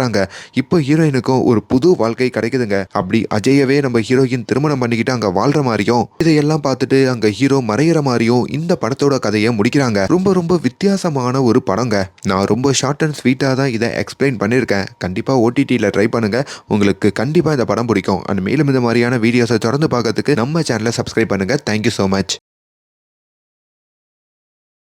இப்போ ஹீரோயினுக்கும் ஒரு புது வாழ்க்கை கிடைக்குதுங்க. அப்படி அஜயவே நம்ம ஹீரோயின் திருமணம் பண்ணிக்கிட்டு அங்க வாழ்ற மாதிரியும், இதையெல்லாம் பார்த்துட்டு அங்க ஹீரோ மறையிற மாதிரியும் இந்த படத்தோட கதையை முடிக்கிறாங்க. ரொம்ப ரொம்ப வித்தியாசமான ஒரு படங்க. நான் ரொம்ப ஷார்ட் அண்ட் ஸ்வீட்டா தான் இதை எக்ஸ்பிளைன் பண்ணியிருக்கேன். கண்டிப்பா ஓடிடியில் ட்ரை பண்ணுங்க, உங்களுக்கு கண்டிப்பா இந்த படம் பிடிக்கும். அண்ட் மேலும் இந்த மாதிரியான வீடியோஸை தொடர்ந்து பார்க்கறதுக்கு நம்ம சேனலை சப்ஸ்கிரைப் பண்ணுங்க. Thank you so much.